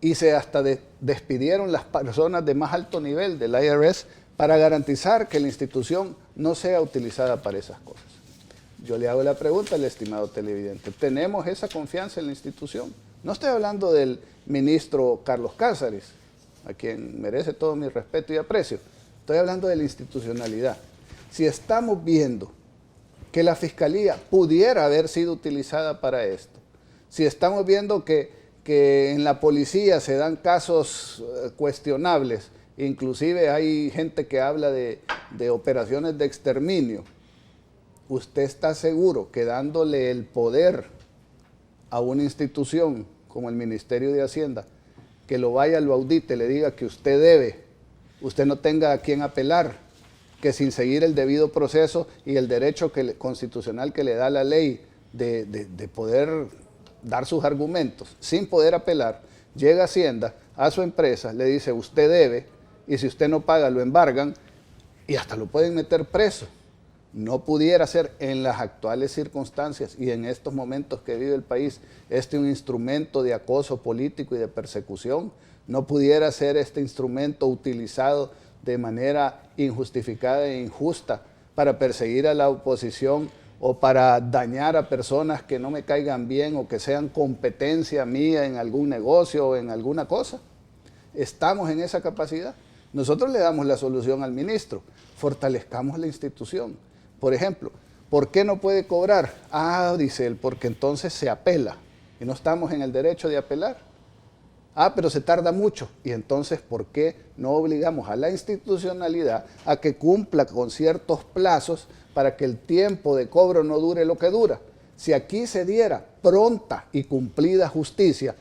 y se hasta despidieron las personas de más alto nivel del IRS para garantizar que la institución no sea utilizada para esas cosas. Yo le hago la pregunta al estimado televidente, ¿tenemos esa confianza en la institución? No estoy hablando del ministro Carlos Cáceres, a quien merece todo mi respeto y aprecio. Estoy hablando de la institucionalidad. Si estamos viendo que la Fiscalía pudiera haber sido utilizada para esto, si estamos viendo que en la policía se dan casos cuestionables, inclusive hay gente que habla de operaciones de exterminio, ¿usted está seguro que dándole el poder a una institución como el Ministerio de Hacienda, que lo vaya, lo audite, le diga que usted debe, usted no tenga a quién apelar, que sin seguir el debido proceso y el derecho constitucional que le da la ley de poder dar sus argumentos, sin poder apelar, llega a Hacienda, a su empresa, le dice usted debe, y si usted no paga lo embargan y hasta lo pueden meter preso? No pudiera ser en las actuales circunstancias y en estos momentos que vive el país un instrumento de acoso político y de persecución. No pudiera ser este instrumento utilizado de manera injustificada e injusta para perseguir a la oposición o para dañar a personas que no me caigan bien o que sean competencia mía en algún negocio o en alguna cosa. ¿Estamos en esa capacidad? Nosotros le damos la solución al ministro, fortalezcamos la institución. Por ejemplo, ¿por qué no puede cobrar? Ah, dice él, porque entonces se apela y no estamos en el derecho de apelar. Ah, pero se tarda mucho. Y entonces, ¿por qué no obligamos a la institucionalidad a que cumpla con ciertos plazos para que el tiempo de cobro no dure lo que dura? Si aquí se diera pronta y cumplida justicia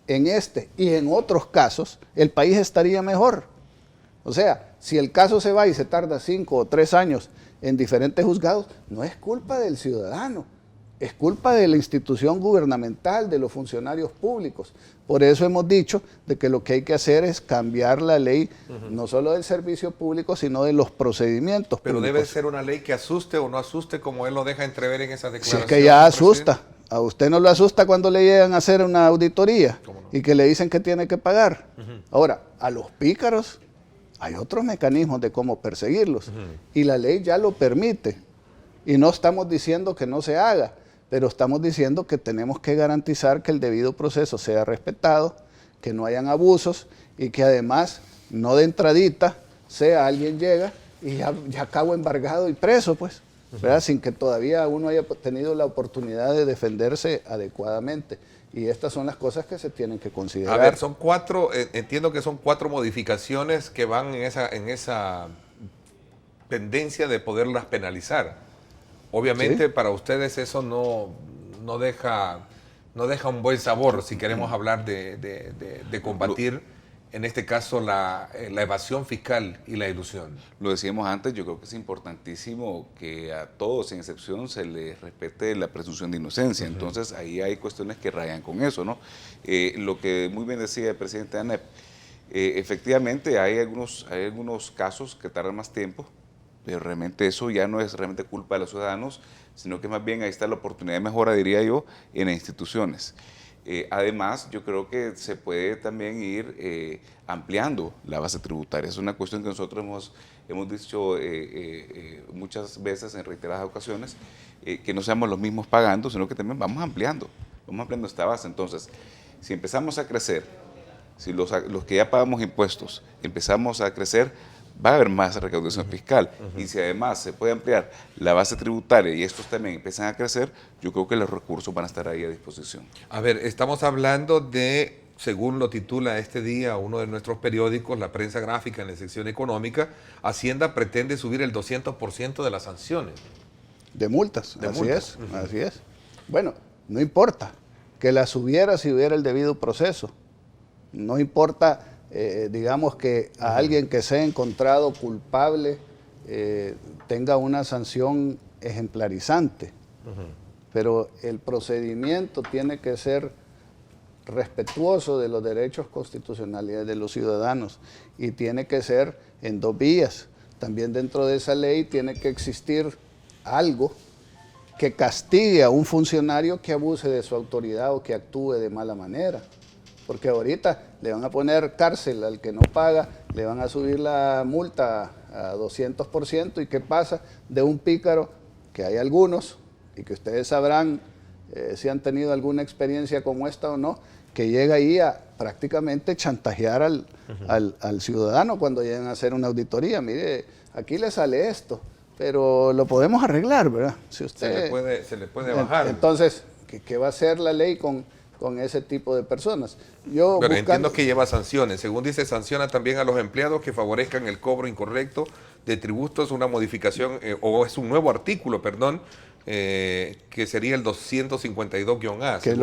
en este y en otros casos, el país estaría mejor. O sea, si el caso se va y se tarda 5 o 3 años en diferentes juzgados, no es culpa del ciudadano, es culpa de la institución gubernamental, de los funcionarios públicos. Por eso hemos dicho de que lo que hay que hacer es cambiar la ley, no solo del servicio público, sino de los procedimientos Pero públicos. debe ser una ley que asuste o no asuste, como él lo deja entrever en esa Si declaración. es que ya asusta. A usted no lo asusta cuando le llegan a hacer una auditoría y que le dicen que tiene que pagar. Ahora, a los pícaros hay otros mecanismos de cómo perseguirlos y la ley ya lo permite. Y no estamos diciendo que no se haga, pero estamos diciendo que tenemos que garantizar que el debido proceso sea respetado, que no hayan abusos y que además, no de entradita, sea alguien llega y ya acabo embargado y preso, pues. ¿verdad? Sin que todavía uno haya tenido la oportunidad de defenderse adecuadamente. Y estas son las cosas que se tienen que considerar. A ver, son 4, entiendo que son 4 modificaciones que van en esa tendencia de poderlas penalizar. Obviamente Sí. para ustedes eso no deja un buen sabor si queremos hablar de combatir, en este caso, la evasión fiscal y la ilusión. Lo decíamos antes, yo creo que es importantísimo que a todos, sin excepción, se les respete la presunción de inocencia. Entonces, ahí hay cuestiones que rayan con eso, ¿no? Lo que muy bien decía el presidente ANEP, efectivamente hay algunos casos que tardan más tiempo, pero realmente eso ya no es realmente culpa de los ciudadanos, sino que más bien ahí está la oportunidad de mejora, diría yo, en las instituciones. Además, yo creo que se puede también ir ampliando la base tributaria. Es una cuestión que nosotros hemos dicho muchas veces en reiteradas ocasiones, que no seamos los mismos pagando, sino que también vamos ampliando esta base. Entonces, si empezamos a crecer, si los que ya pagamos impuestos empezamos a crecer, va a haber más recaudación fiscal. Y si además se puede ampliar la base tributaria y estos también empiezan a crecer, yo creo que los recursos van a estar ahí a disposición. A ver, estamos hablando de, según lo titula este día uno de nuestros periódicos, La Prensa Gráfica, en la sección económica, Hacienda pretende subir el 200% de las sanciones. De multas, De así multas. es, así es. Bueno, no importa que las subiera si hubiera el debido proceso. No importa, digamos, que a alguien que sea encontrado culpable tenga una sanción ejemplarizante. Pero el procedimiento tiene que ser respetuoso de los derechos constitucionales de los ciudadanos y tiene que ser en 2 vías. También dentro de esa ley tiene que existir algo que castigue a un funcionario que abuse de su autoridad o que actúe de mala manera. Porque ahorita le van a poner cárcel al que no paga, le van a subir la multa a 200%, ¿y qué pasa? De un pícaro, que hay algunos, y que ustedes sabrán si han tenido alguna experiencia como esta o no, que llega ahí a prácticamente chantajear al ciudadano cuando llegan a hacer una auditoría. Mire, aquí le sale esto, pero lo podemos arreglar, ¿verdad? Si usted, se le puede bajar. Entonces, ¿qué va a hacer la ley con ese tipo de personas? Pero entiendo que lleva sanciones. Según dice, sanciona también a los empleados que favorezcan el cobro incorrecto de tributos, una modificación, o es un nuevo artículo, perdón, que sería el 252-A. Que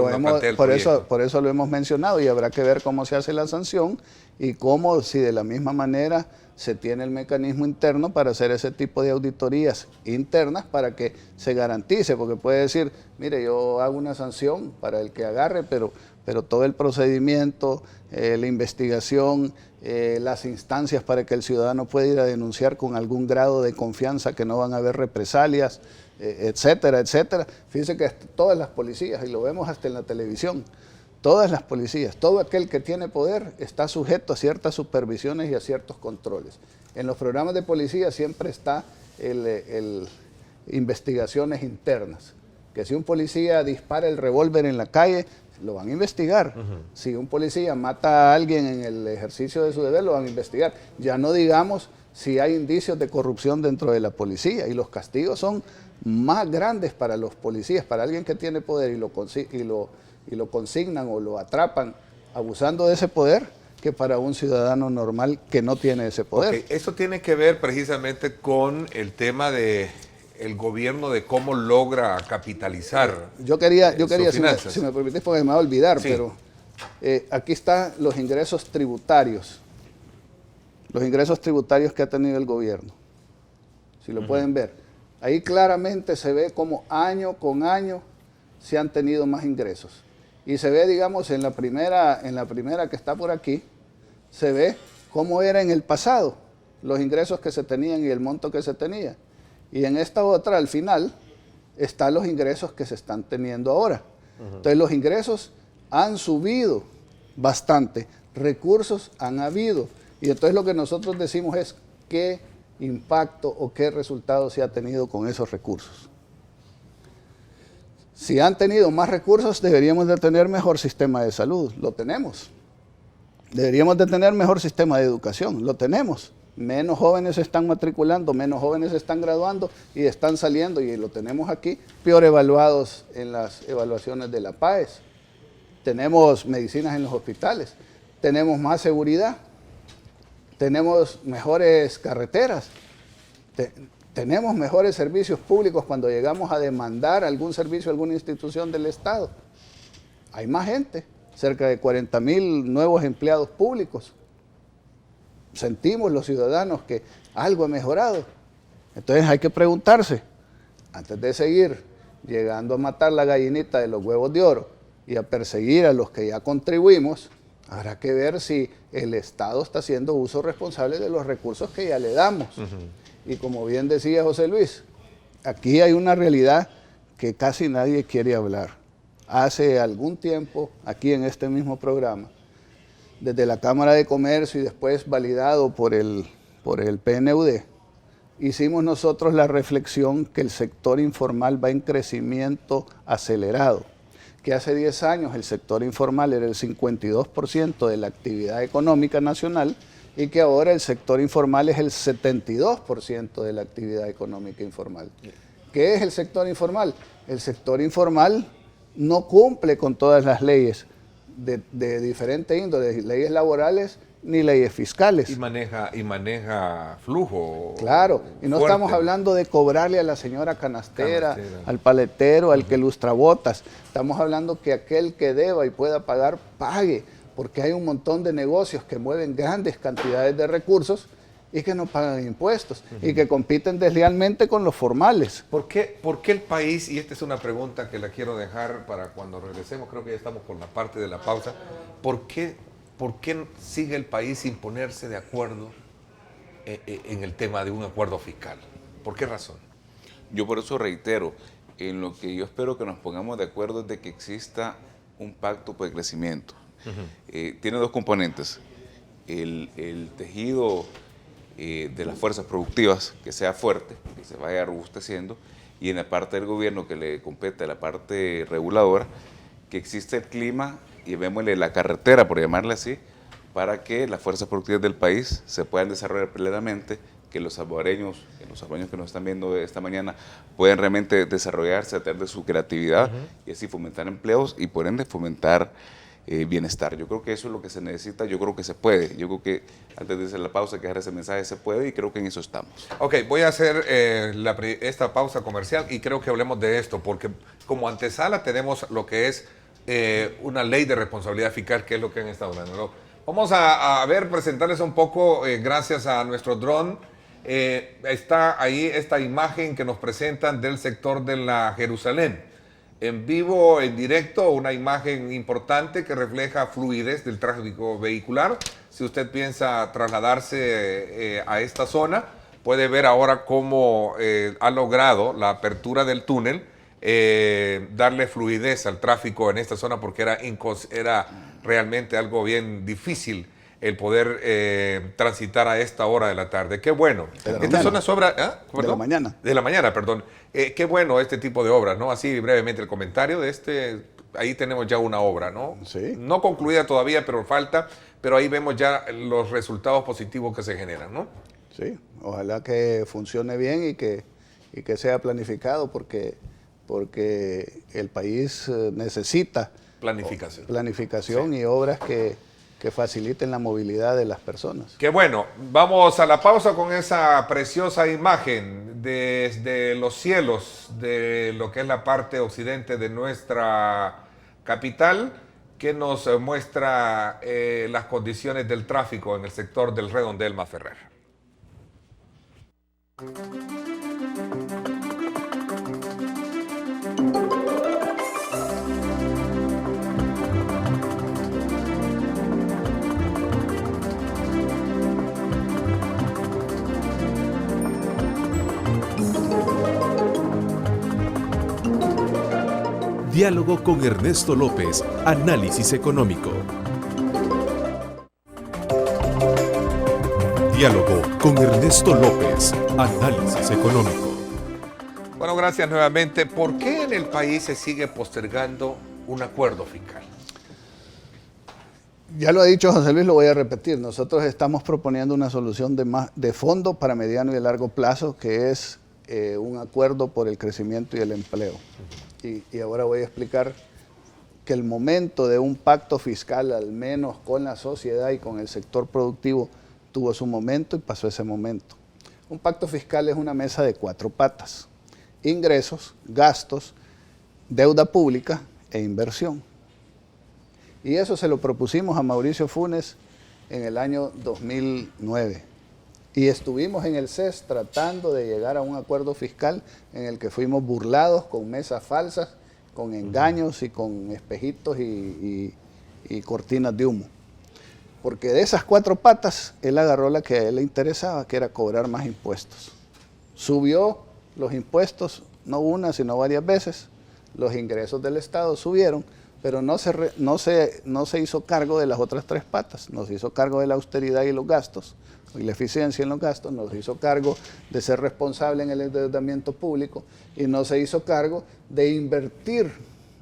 por eso lo hemos mencionado, y habrá que ver cómo se hace la sanción y cómo, si de la misma manera se tiene el mecanismo interno para hacer ese tipo de auditorías internas para que se garantice, porque puede decir, mire, yo hago una sanción para el que agarre, pero todo el procedimiento, la investigación, las instancias para que el ciudadano pueda ir a denunciar con algún grado de confianza que no van a haber represalias, etcétera, etcétera. Fíjense que todas las policías, y lo vemos hasta en la televisión, todas las policías, todo aquel que tiene poder está sujeto a ciertas supervisiones y a ciertos controles. En los programas de policía siempre está investigaciones internas, que si un policía dispara el revólver en la calle, lo van a investigar. Si un policía mata a alguien en el ejercicio de su deber, lo van a investigar. Ya no digamos si hay indicios de corrupción dentro de la policía, y los castigos son más grandes para los policías, para alguien que tiene poder y lo consignan o lo atrapan abusando de ese poder, que para un ciudadano normal que no tiene ese poder. Okay. Eso tiene que ver precisamente con el tema de el gobierno, de cómo logra capitalizar. Yo quería finanzas. si me permitís, porque me va a olvidar, Sí. pero aquí están los ingresos tributarios que ha tenido el gobierno, si lo pueden ver. Ahí claramente se ve cómo año con año se han tenido más ingresos. Y se ve, digamos, en la primera que está por aquí, se ve cómo era en el pasado los ingresos que se tenían y el monto que se tenía. Y en esta otra, al final, están los ingresos que se están teniendo ahora. Entonces los ingresos han subido bastante, recursos han habido. Y entonces lo que nosotros decimos es qué impacto o qué resultado se ha tenido con esos recursos. Si han tenido más recursos, deberíamos de tener mejor sistema de salud, lo tenemos. Deberíamos de tener mejor sistema de educación, lo tenemos. menos jóvenes se están matriculando, menos jóvenes se están graduando y están saliendo, y lo tenemos aquí, peor evaluados en las evaluaciones de la PAES. Tenemos medicinas en los hospitales, tenemos más seguridad, tenemos mejores carreteras, tenemos mejores servicios públicos cuando llegamos a demandar algún servicio a alguna institución del Estado. Hay más gente, cerca de 40,000 nuevos empleados públicos. Sentimos los ciudadanos que algo ha mejorado. Entonces hay que preguntarse, antes de seguir llegando a matar la gallinita de los huevos de oro y a perseguir a los que ya contribuimos, habrá que ver si el Estado está haciendo uso responsable de los recursos que ya le damos. Y como bien decía José Luis, aquí hay una realidad que casi nadie quiere hablar. Hace algún tiempo, aquí en este mismo programa, desde la Cámara de Comercio y después validado por el PNUD, hicimos nosotros la reflexión que el sector informal va en crecimiento acelerado, que hace 10 años el sector informal era el 52% de la actividad económica nacional y que ahora el sector informal es el 72% de la actividad económica informal. ¿Qué es el sector informal? El sector informal no cumple con todas las leyes de diferente índole, leyes laborales ni leyes fiscales. Y maneja flujo. Claro, y no fuerte. estamos hablando de cobrarle a la señora canastera, al paletero, al que lustra botas. Estamos hablando que aquel que deba y pueda pagar, pague, porque hay un montón de negocios que mueven grandes cantidades de recursos y que no pagan impuestos y que compiten deslealmente con los formales. ¿Por qué el país, y esta es una pregunta que la quiero dejar para cuando regresemos, creo que ya estamos por la parte de la pausa, ¿por qué sigue el país sin ponerse de acuerdo en el tema de un acuerdo fiscal? ¿Por qué razón? Yo por eso reitero, en lo que yo espero que nos pongamos de acuerdo es de que exista un pacto por el crecimiento. Tiene dos componentes, el tejido de las fuerzas productivas que sea fuerte, que se vaya robusteciendo, y en la parte del gobierno que le compete a la parte reguladora, que existe el clima y llamémosle la carretera, por llamarle así, para que las fuerzas productivas del país se puedan desarrollar plenamente, que los salvadoreños que nos están viendo esta mañana puedan realmente desarrollarse a través de su creatividad y así fomentar empleos y por ende fomentar bienestar. Yo creo que eso es lo que se necesita, yo creo que se puede. Yo creo que antes de hacer la pausa, que dejar ese mensaje, se puede y creo que en eso estamos. Ok, voy a hacer esta pausa comercial y creo que hablemos de esto, porque como antesala tenemos lo que es una ley de responsabilidad fiscal, que es lo que han estado hablando, ¿no? Vamos a ver, presentarles un poco, gracias a nuestro dron, está ahí esta imagen que nos presentan del sector de la Jerusalén. En vivo, en directo, una imagen importante que refleja fluidez del tráfico vehicular. Si usted piensa trasladarse a esta zona, puede ver ahora cómo ha logrado la apertura del túnel darle fluidez al tráfico en esta zona, porque era realmente algo bien difícil el poder transitar a esta hora de la tarde. Qué bueno. Esta zona es obra... De la mañana. De la mañana, perdón. Qué bueno este tipo de obras, ¿no? Así brevemente el comentario de ahí tenemos ya una obra, ¿no? Sí. No concluida todavía, pero falta, pero ahí vemos ya los resultados positivos que se generan, ¿no? Sí, ojalá que funcione bien y que sea planificado porque el país necesita planificación sí. Y obras que faciliten la movilidad de las personas. Qué bueno. Vamos a la pausa con esa preciosa imagen desde los cielos de lo que es la parte occidente de nuestra capital, que nos muestra las condiciones del tráfico en el sector del redondel Maferrer. Diálogo con Ernesto López, Análisis Económico. Diálogo con Ernesto López, Análisis Económico. Bueno, gracias nuevamente. ¿Por qué en el país se sigue postergando un acuerdo fiscal? Ya lo ha dicho José Luis, lo voy a repetir. Nosotros estamos proponiendo una solución de fondo para mediano y largo plazo, que es un acuerdo por el crecimiento y el empleo. Y ahora voy a explicar que el momento de un pacto fiscal, al menos con la sociedad y con el sector productivo, tuvo su momento y pasó ese momento. Un pacto fiscal es una mesa de 4 patas: ingresos, gastos, deuda pública e inversión. Y eso se lo propusimos a Mauricio Funes en el año 2009. Y estuvimos en el CES tratando de llegar a un acuerdo fiscal en el que fuimos burlados con mesas falsas, con engaños y con espejitos y cortinas de humo. Porque de esas 4 patas, él agarró la que a él le interesaba, que era cobrar más impuestos. Subió los impuestos, no una, sino varias veces. Los ingresos del Estado subieron, pero no se hizo cargo de las otras 3 patas. No se hizo cargo de la austeridad y los gastos, y la eficiencia en los gastos, no se hizo cargo de ser responsable en el endeudamiento público, y no se hizo cargo de invertir,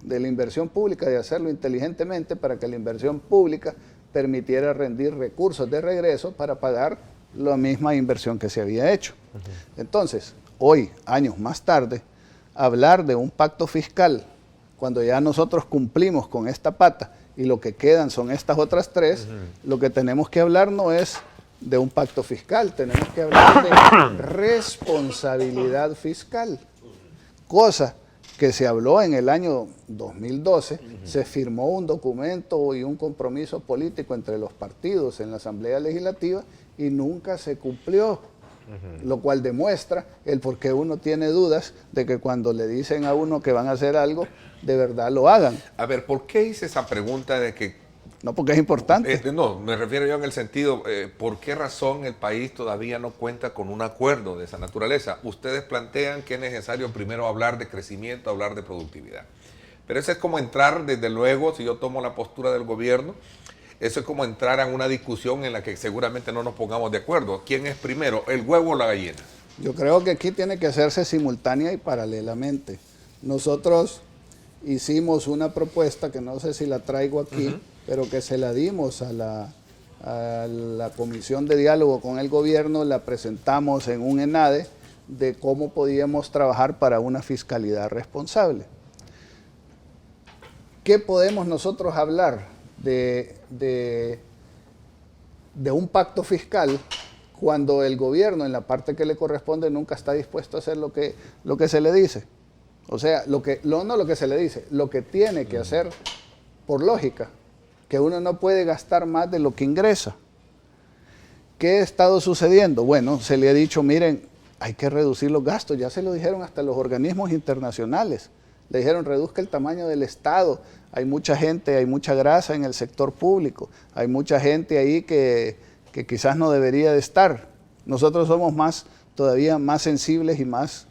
de la inversión pública, de hacerlo inteligentemente para que la inversión pública permitiera rendir recursos de regreso para pagar la misma inversión que se había hecho. Entonces, hoy, años más tarde, hablar de un pacto fiscal, cuando ya nosotros cumplimos con esta pata y lo que quedan son estas otras 3, lo que tenemos que hablar no es de un pacto fiscal, tenemos que hablar de responsabilidad fiscal, cosa que se habló en el año 2012, se firmó un documento y un compromiso político entre los partidos en la Asamblea Legislativa y nunca se cumplió. Lo cual demuestra el por qué uno tiene dudas de que cuando le dicen a uno que van a hacer algo, de verdad lo hagan. A ver, ¿por qué hice esa pregunta de que... No, porque es importante. No, me refiero yo en el sentido, ¿por qué razón el país todavía no cuenta con un acuerdo de esa naturaleza? Ustedes plantean que es necesario primero hablar de crecimiento, hablar de productividad. Pero eso es como entrar, desde luego, si yo tomo la postura del gobierno, eso es como entrar en una discusión en la que seguramente no nos pongamos de acuerdo. ¿Quién es primero, el huevo o la gallina? Yo creo que aquí tiene que hacerse simultánea y paralelamente. Nosotros hicimos una propuesta, que no sé si la traigo aquí, pero que se la dimos a la Comisión de Diálogo con el Gobierno, la presentamos en un ENADE de cómo podíamos trabajar para una fiscalidad responsable. ¿Qué podemos nosotros hablar de un pacto fiscal cuando el gobierno, en la parte que le corresponde, nunca está dispuesto a hacer lo que se le dice? O sea, no lo que se le dice, lo que tiene que hacer por lógica, que uno no puede gastar más de lo que ingresa. ¿Qué ha estado sucediendo? Bueno, se le ha dicho, miren, hay que reducir los gastos, ya se lo dijeron hasta los organismos internacionales. Le dijeron, reduzca el tamaño del Estado. Hay mucha gente, hay mucha grasa en el sector público. Hay mucha gente ahí que quizás no debería de estar. Nosotros somos todavía más sensibles y más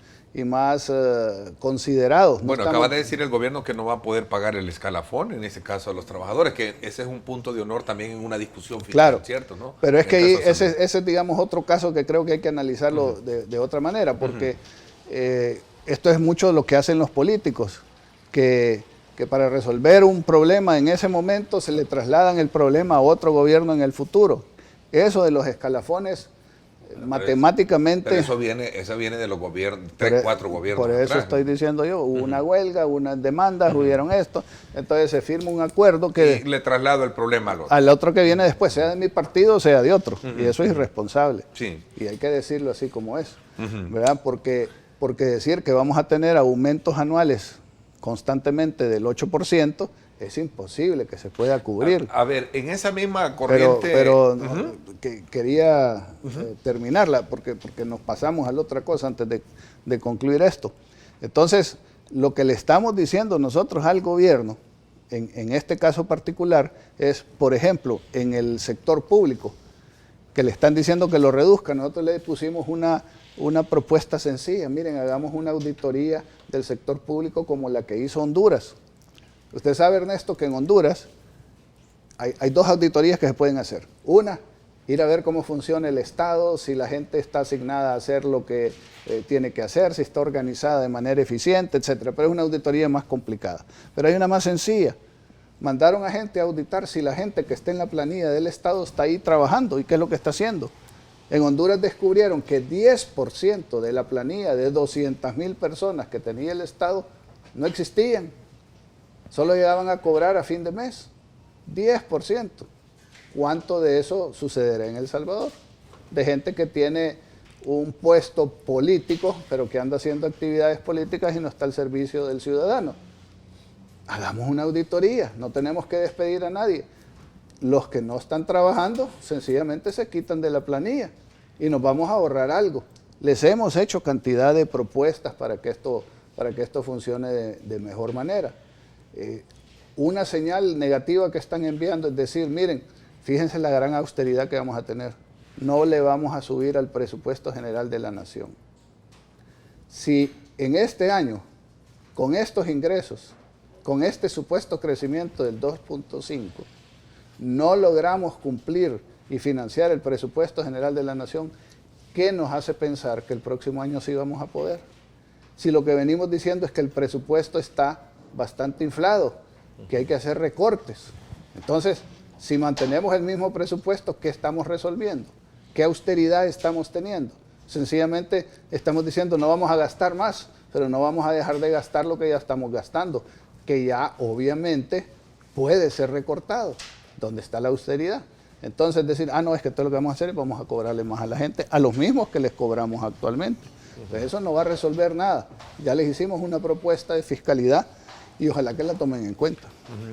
considerados. Bueno, acaba de decir el gobierno que no va a poder pagar el escalafón, en ese caso a los trabajadores, que ese es un punto de honor también en una discusión fiscal, claro, ¿cierto? ¿No? Pero es que ahí ese es, digamos, otro caso que creo que hay que analizarlo de otra manera, porque esto es mucho lo que hacen los políticos, que para resolver un problema en ese momento se le trasladan el problema a otro gobierno en el futuro. Eso de los escalafones, matemáticamente... Pero eso viene de los gobiernos, 4 gobiernos. Por eso atrás, estoy diciendo yo, hubo una huelga, unas demandas, hubieron esto, entonces se firma un acuerdo que... Y le traslado el problema al otro que viene después, sea de mi partido o sea de otro, y eso es irresponsable. Sí. Y hay que decirlo así como es, ¿verdad? Porque decir que vamos a tener aumentos anuales constantemente del 8%, es imposible que se pueda cubrir. A ver, en esa misma corriente... Pero quería terminarla porque nos pasamos a la otra cosa antes de concluir esto. Entonces, lo que le estamos diciendo nosotros al gobierno, en este caso particular, es, por ejemplo, en el sector público, que le están diciendo que lo reduzcan. Nosotros le pusimos una propuesta sencilla. Miren, hagamos una auditoría del sector público como la que hizo Honduras. Usted sabe, Ernesto, que en Honduras hay 2 auditorías que se pueden hacer. Una, ir a ver cómo funciona el Estado, si la gente está asignada a hacer lo que tiene que hacer, si está organizada de manera eficiente, etcétera. Pero es una auditoría más complicada. Pero hay una más sencilla. Mandaron a gente a auditar si la gente que está en la planilla del Estado está ahí trabajando y qué es lo que está haciendo. En Honduras descubrieron que 10% de la planilla de 200,000 personas que tenía el Estado no existían. Solo llegaban a cobrar a fin de mes. 10%. ¿Cuánto de eso sucederá en El Salvador? De gente que tiene un puesto político, pero que anda haciendo actividades políticas y no está al servicio del ciudadano. Hagamos una auditoría, no tenemos que despedir a nadie. Los que no están trabajando sencillamente se quitan de la planilla y nos vamos a ahorrar algo. Les hemos hecho cantidad de propuestas para que esto funcione de mejor manera. Una señal negativa que están enviando es decir, miren, fíjense la gran austeridad que vamos a tener. No le vamos a subir al presupuesto general de la nación. Si en este año, con estos ingresos, con este supuesto crecimiento del 2.5, no logramos cumplir y financiar el presupuesto general de la nación, ¿qué nos hace pensar que el próximo año sí vamos a poder? Si lo que venimos diciendo es que el presupuesto está bastante inflado, que hay que hacer recortes. Entonces, si mantenemos el mismo presupuesto, ¿qué estamos resolviendo? ¿Qué austeridad estamos teniendo? Sencillamente estamos diciendo no vamos a gastar más, pero no vamos a dejar de gastar lo que ya estamos gastando, que ya obviamente puede ser recortado. ¿Dónde está la austeridad? Entonces decir, no, es que todo lo que vamos a hacer es vamos a cobrarle más a la gente, a los mismos que les cobramos actualmente. Entonces eso no va a resolver nada. Ya les hicimos una propuesta de fiscalidad y ojalá que la tomen en cuenta.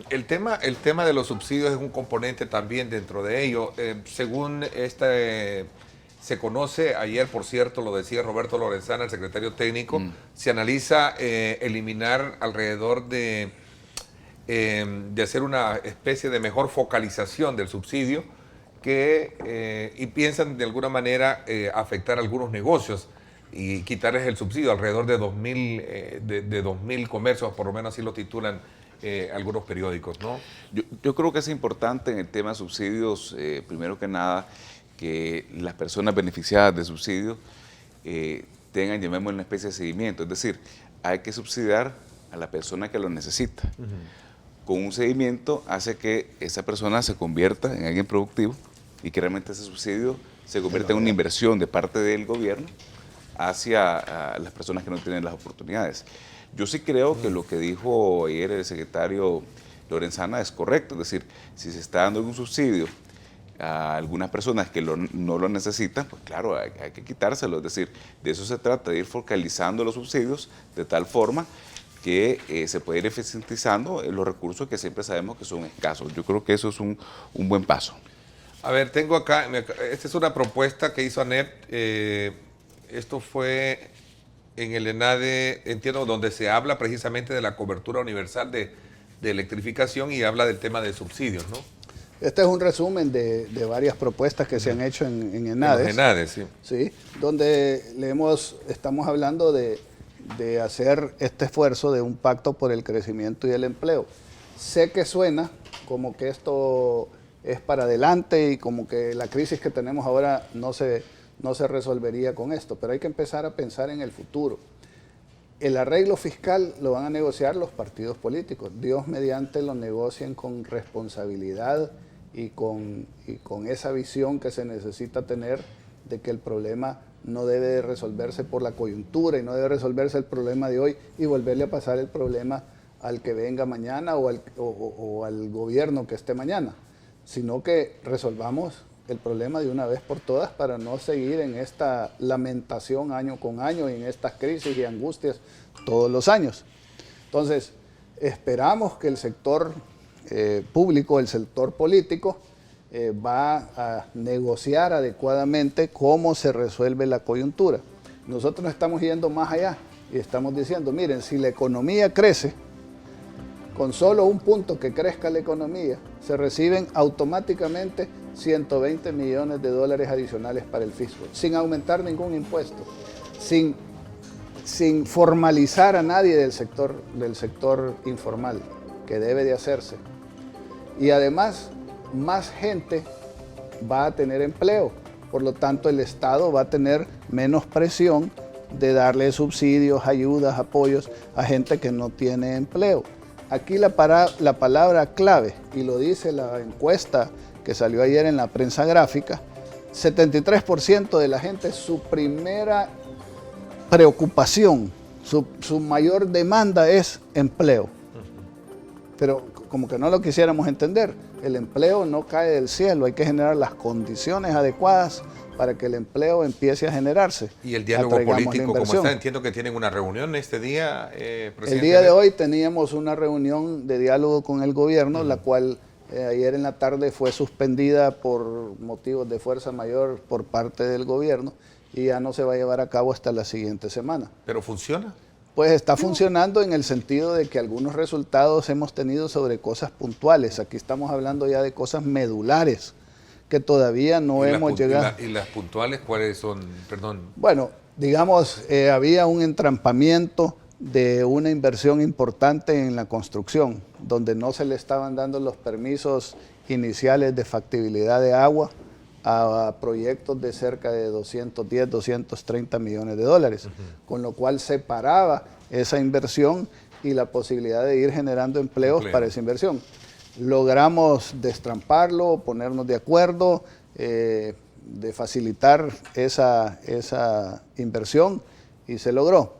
El tema de los subsidios es un componente también dentro de ello. Según se conoce, ayer por cierto lo decía Roberto Lorenzana, el secretario técnico, se analiza eliminar alrededor de hacer una especie de mejor focalización del subsidio y piensan de alguna manera afectar a algunos negocios y quitarles el subsidio alrededor de 2.000 comercios, por lo menos así lo titulan algunos periódicos, ¿no? Yo creo que es importante en el tema de subsidios, primero que nada, que las personas beneficiadas de subsidios tengan, llamémoslo, una especie de seguimiento. Es decir, hay que subsidiar a la persona que lo necesita. Con un seguimiento hace que esa persona se convierta en alguien productivo y que realmente ese subsidio se convierta en una inversión de parte del gobierno hacia las personas que no tienen las oportunidades. Yo sí creo que lo que dijo ayer el secretario Lorenzana es correcto, es decir, si se está dando un subsidio a algunas personas que no lo necesitan, pues claro, hay que quitárselo, es decir, de eso se trata, de ir focalizando los subsidios de tal forma que se puede ir eficientizando los recursos que siempre sabemos que son escasos. Yo creo que eso es un buen paso. A ver, tengo acá, esta es una propuesta que hizo ANEP, esto fue en el ENADE, entiendo, donde se habla precisamente de la cobertura universal de electrificación y habla del tema de subsidios, ¿no? Este es un resumen de varias propuestas que se han hecho en ENADE. En los ENADE, sí. Sí, donde estamos hablando de hacer este esfuerzo de un pacto por el crecimiento y el empleo. Sé que suena como que esto es para adelante y como que la crisis que tenemos ahora no se resolvería con esto, pero hay que empezar a pensar en el futuro. El arreglo fiscal lo van a negociar los partidos políticos. Dios mediante lo negocien con responsabilidad y con esa visión que se necesita tener de que el problema no debe de resolverse por la coyuntura y no debe resolverse el problema de hoy y volverle a pasar el problema al que venga mañana o al gobierno que esté mañana, sino que resolvamos el problema de una vez por todas para no seguir en esta lamentación año con año y en estas crisis y angustias todos los años. Entonces, esperamos que el sector público, el sector político, va a negociar adecuadamente cómo se resuelve la coyuntura. Nosotros estamos yendo más allá y estamos diciendo, miren, si la economía crece, con solo un punto que crezca la economía, se reciben automáticamente 120 millones de dólares adicionales para el fisco, sin aumentar ningún impuesto, sin formalizar a nadie del sector informal, que debe de hacerse. Y además, más gente va a tener empleo, por lo tanto el Estado va a tener menos presión de darle subsidios, ayudas, apoyos a gente que no tiene empleo. Aquí la palabra clave, y lo dice la encuesta que salió ayer en la prensa gráfica, 73% de la gente, su primera preocupación, su mayor demanda es empleo. Pero como que no lo quisiéramos entender, el empleo no cae del cielo, hay que generar las condiciones adecuadas para que el empleo empiece a generarse. Y el diálogo Atraigamos la político, ¿cómo inversión. está? Entiendo que tienen una reunión este día, presidente. El día de hoy teníamos una reunión de diálogo con el gobierno, la cual ayer en la tarde fue suspendida por motivos de fuerza mayor por parte del gobierno y ya no se va a llevar a cabo hasta la siguiente semana. ¿Pero funciona? Pues está funcionando en el sentido de que algunos resultados hemos tenido sobre cosas puntuales. Aquí estamos hablando ya de cosas medulares que todavía no hemos llegado. ¿Y las puntuales cuáles son? Perdón. Bueno, digamos, había un entrampamiento de una inversión importante en la construcción, donde no se le estaban dando los permisos iniciales de factibilidad de agua a proyectos de cerca de 210, 230 millones de dólares, con lo cual separaba esa inversión y la posibilidad de ir generando empleos para esa inversión. Logramos destramparlo, ponernos de acuerdo, de facilitar esa inversión y se logró.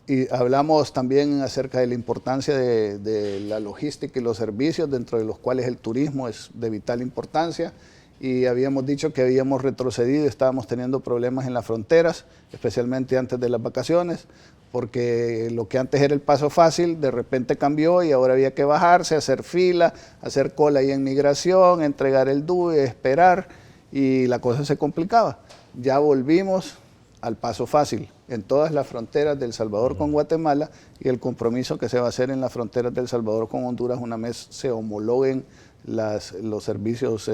Y hablamos también acerca de la importancia de la logística y los servicios, dentro de los cuales el turismo es de vital importancia. Y habíamos dicho que habíamos retrocedido, estábamos teniendo problemas en las fronteras, especialmente antes de las vacaciones, porque lo que antes era el paso fácil, de repente cambió y ahora había que bajarse, hacer fila, hacer cola ahí en migración, entregar el DUI, esperar, y la cosa se complicaba. Ya volvimos al paso fácil en todas las fronteras del Salvador con Guatemala, y el compromiso que se va a hacer en las fronteras del Salvador con Honduras una vez se homologuen los servicios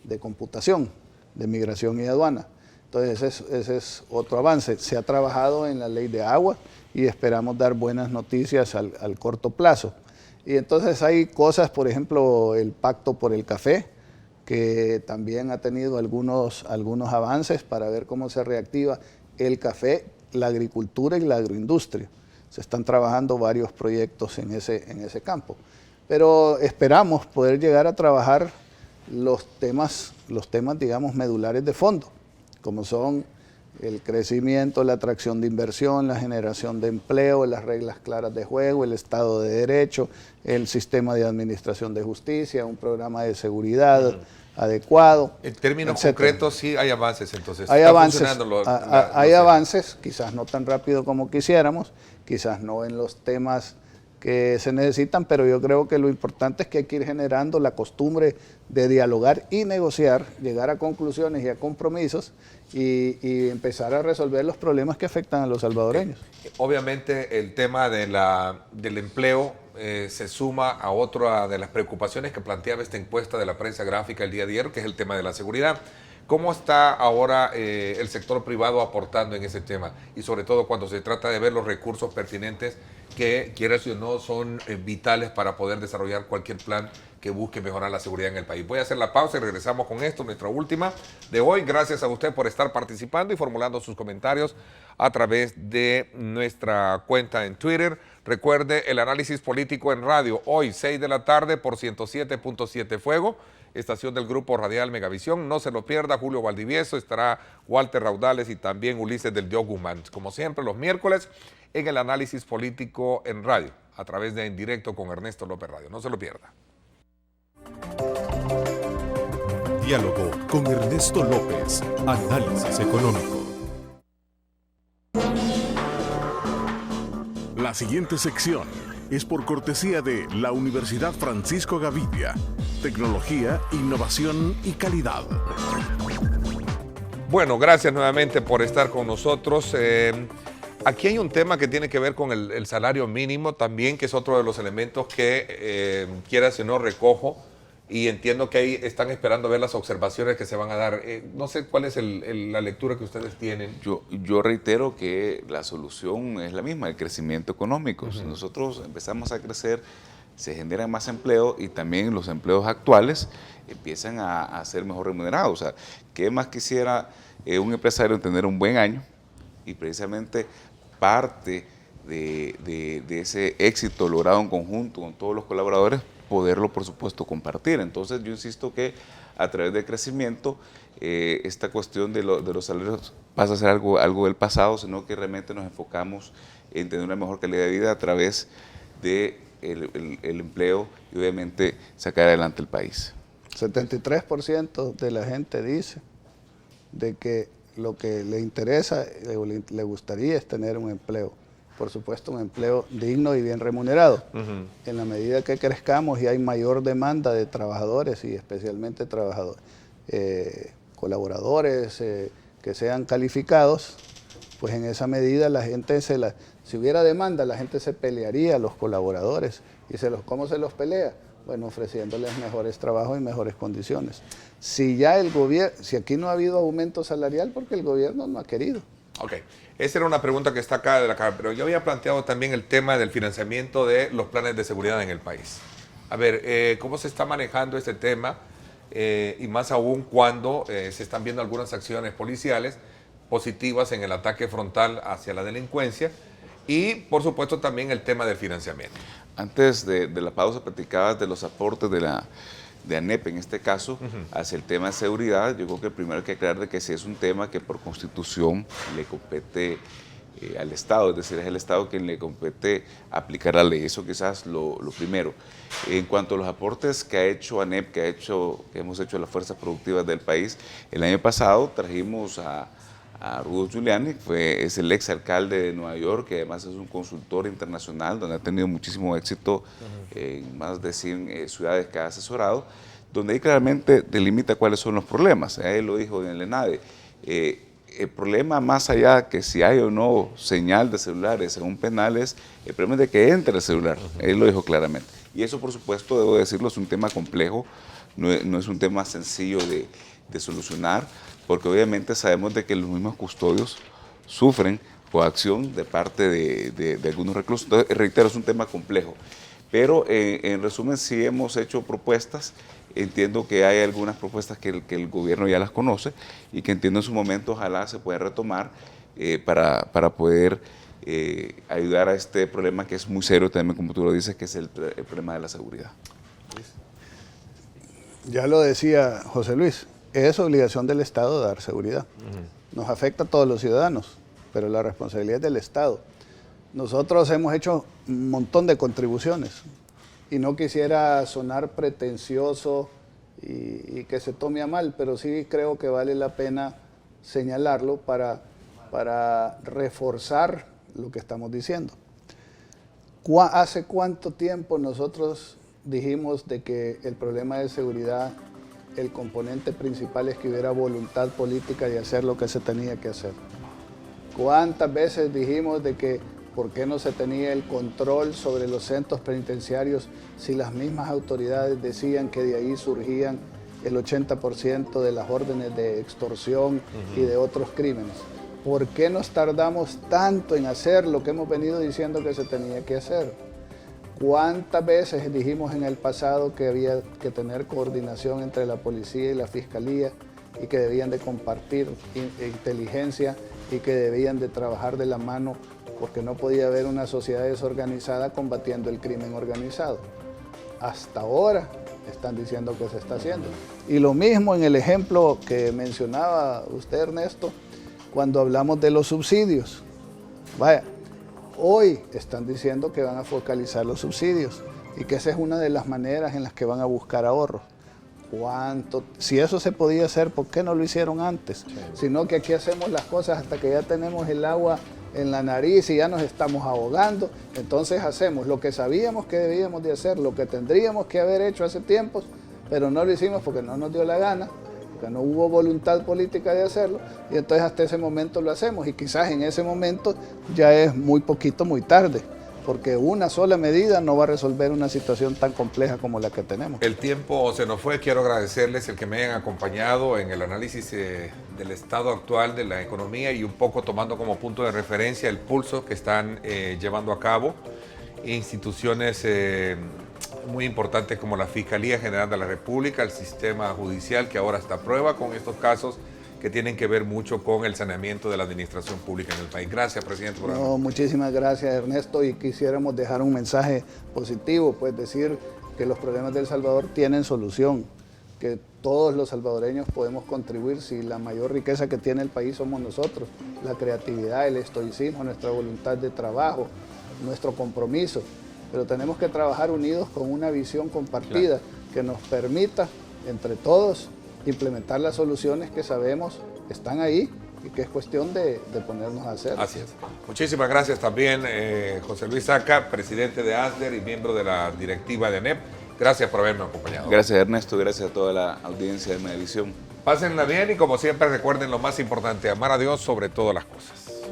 de computación, de migración y aduana. Entonces ese es otro avance. Se ha trabajado en la ley de agua y esperamos dar buenas noticias al corto plazo. Y entonces hay cosas, por ejemplo, el pacto por el café, que también ha tenido algunos avances para ver cómo se reactiva el café, la agricultura y la agroindustria. Se están trabajando varios proyectos en ese campo. Pero esperamos poder llegar a trabajar los temas, digamos, medulares de fondo, como son el crecimiento, la atracción de inversión, la generación de empleo, las reglas claras de juego, el Estado de Derecho, el sistema de administración de justicia, un programa de seguridad adecuado. En términos etcétera. concretos, sí hay avances, entonces. Hay avances, hay los- avances, quizás no tan rápido como quisiéramos, quizás no en los temas que se necesitan, pero yo creo que lo importante es que hay que ir generando la costumbre de dialogar y negociar, llegar a conclusiones y a compromisos y empezar a resolver los problemas que afectan a los salvadoreños. Obviamente el tema del empleo se suma a otra de las preocupaciones que planteaba esta encuesta de la prensa gráfica el día de ayer, que es el tema de la seguridad. ¿Cómo está ahora el sector privado aportando en ese tema? Y sobre todo cuando se trata de ver los recursos pertinentes que, quieras o no, son vitales para poder desarrollar cualquier plan que busque mejorar la seguridad en el país. Voy a hacer la pausa y regresamos con esto, nuestra última de hoy. Gracias a usted por estar participando y formulando sus comentarios a través de nuestra cuenta en Twitter. Recuerde el análisis político en radio, hoy 6 de la tarde por 107.7 Fuego, estación del grupo radial Megavisión. No se lo pierda, Julio Valdivieso, estará Walter Raudales y también Ulises del Dios Guzmán. Como siempre, los miércoles en el análisis político en radio, a través de En Directo con Ernesto López Radio. No se lo pierda. Diálogo con Ernesto López. Análisis económico. La siguiente sección es por cortesía de la Universidad Francisco Gavidia. Tecnología, innovación y calidad. Bueno, gracias nuevamente por estar con nosotros. Aquí hay un tema que tiene que ver con el salario mínimo también, que es otro de los elementos que, quieras o no, recojo. Y entiendo que ahí están esperando ver las observaciones que se van a dar. No sé cuál es la lectura que ustedes tienen. Yo reitero que la solución es la misma, el crecimiento económico. Si nosotros empezamos a crecer, se generan más empleo y también los empleos actuales empiezan a ser mejor remunerados. O sea, ¿qué más quisiera un empresario tener un buen año? Y precisamente parte de ese éxito logrado en conjunto con todos los colaboradores, poderlo por supuesto compartir. Entonces yo insisto que a través del crecimiento esta cuestión de los salarios pasa a ser algo del pasado, sino que realmente nos enfocamos en tener una mejor calidad de vida a través de el empleo y obviamente sacar adelante el país. 73% de la gente dice de que lo que le interesa, le gustaría es tener un empleo. Por supuesto, un empleo digno y bien remunerado. En la medida que crezcamos y hay mayor demanda de trabajadores y especialmente trabajadores, colaboradores que sean calificados, pues en esa medida la gente si hubiera demanda, la gente se pelearía a los colaboradores. ¿Y cómo se los pelea? Bueno, ofreciéndoles mejores trabajos y mejores condiciones. Si aquí no ha habido aumento salarial, porque el gobierno no ha querido. Ok, esa era una pregunta que está acá de la cara, pero yo había planteado también el tema del financiamiento de los planes de seguridad en el país. A ver, ¿cómo se está manejando este tema? Y más aún cuando se están viendo algunas acciones policiales positivas en el ataque frontal hacia la delincuencia y, por supuesto, también el tema del financiamiento. Antes de la pausa platicabas de los aportes de ANEP, en este caso, hacia el tema de seguridad. Yo creo que primero hay que aclarar de que sí es un tema que por constitución le compete al Estado, es decir, es el Estado quien le compete aplicar la ley. Eso quizás lo primero. En cuanto a los aportes que ha hecho ANEP, que hemos hecho a las fuerzas productivas del país, el año pasado trajimos a Rudy Giuliani, es el exalcalde de Nueva York, que además es un consultor internacional, donde ha tenido muchísimo éxito en más de 100 ciudades que ha asesorado, donde ahí claramente delimita cuáles son los problemas. Él lo dijo en el ENADE. El problema, más allá que si hay o no señal de celulares en un penal, es el problema de que entre el celular. Él lo dijo claramente. Y eso, por supuesto, debo decirlo, es un tema complejo, no es un tema sencillo de solucionar, porque obviamente sabemos de que los mismos custodios sufren coacción de parte de algunos reclusos. Entonces, reitero, es un tema complejo. Pero en resumen, sí hemos hecho propuestas. Entiendo que hay algunas propuestas que el gobierno ya las conoce y que entiendo en su momento ojalá se pueda retomar para poder ayudar a este problema que es muy serio también, como tú lo dices, que es el problema de la seguridad. Ya lo decía José Luis, es obligación del Estado dar seguridad. Nos afecta a todos los ciudadanos, pero la responsabilidad es del Estado. Nosotros hemos hecho un montón de contribuciones y no quisiera sonar pretencioso y que se tome a mal, pero sí creo que vale la pena señalarlo para reforzar lo que estamos diciendo. ¿Hace cuánto tiempo nosotros dijimos de que el problema de seguridad, el componente principal es que hubiera voluntad política de hacer lo que se tenía que hacer? ¿Cuántas veces dijimos de que por qué no se tenía el control sobre los centros penitenciarios si las mismas autoridades decían que de ahí surgían el 80% de las órdenes de extorsión y de otros crímenes? ¿Por qué nos tardamos tanto en hacer lo que hemos venido diciendo que se tenía que hacer? ¿Cuántas veces dijimos en el pasado que había que tener coordinación entre la policía y la fiscalía y que debían de compartir inteligencia y que debían de trabajar de la mano porque no podía haber una sociedad desorganizada combatiendo el crimen organizado? Hasta ahora están diciendo que se está haciendo. Y lo mismo en el ejemplo que mencionaba usted, Ernesto, cuando hablamos de los subsidios. Vaya, hoy están diciendo que van a focalizar los subsidios y que esa es una de las maneras en las que van a buscar ahorros. Si eso se podía hacer, ¿por qué no lo hicieron antes? Sí. Sino que aquí hacemos las cosas hasta que ya tenemos el agua en la nariz y ya nos estamos ahogando. Entonces hacemos lo que sabíamos que debíamos de hacer, lo que tendríamos que haber hecho hace tiempos, pero no lo hicimos porque no nos dio la gana, porque no hubo voluntad política de hacerlo, y entonces hasta ese momento lo hacemos, y quizás en ese momento ya es muy tarde, porque una sola medida no va a resolver una situación tan compleja como la que tenemos. El tiempo se nos fue. Quiero agradecerles el que me hayan acompañado en el análisis del estado actual de la economía y un poco tomando como punto de referencia el pulso que están llevando a cabo instituciones muy importantes como la Fiscalía General de la República, el sistema judicial que ahora está a prueba con estos casos que tienen que ver mucho con el saneamiento de la administración pública en el país. Gracias, presidente. No, muchísimas gracias, Ernesto, y quisiéramos dejar un mensaje positivo, pues decir que los problemas de El Salvador tienen solución, que todos los salvadoreños podemos contribuir si la mayor riqueza que tiene el país somos nosotros, la creatividad, el estoicismo, nuestra voluntad de trabajo, nuestro compromiso, pero tenemos que trabajar unidos con una visión compartida que nos permita, entre todos, implementar las soluciones que sabemos están ahí y que es cuestión de ponernos a hacer. Así es. Muchísimas gracias también, José Luis Saca, presidente de ASDER y miembro de la directiva de ANEP. Gracias por haberme acompañado. Gracias, Ernesto, gracias a toda la audiencia de Megavisión. Pásenla bien y como siempre recuerden lo más importante, amar a Dios sobre todas las cosas.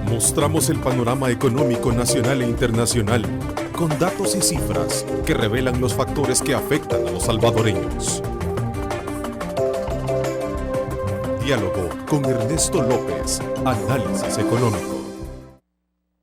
Mostramos el panorama económico nacional e internacional con datos y cifras que revelan los factores que afectan a los salvadoreños. Diálogo con Ernesto López, Análisis Económico.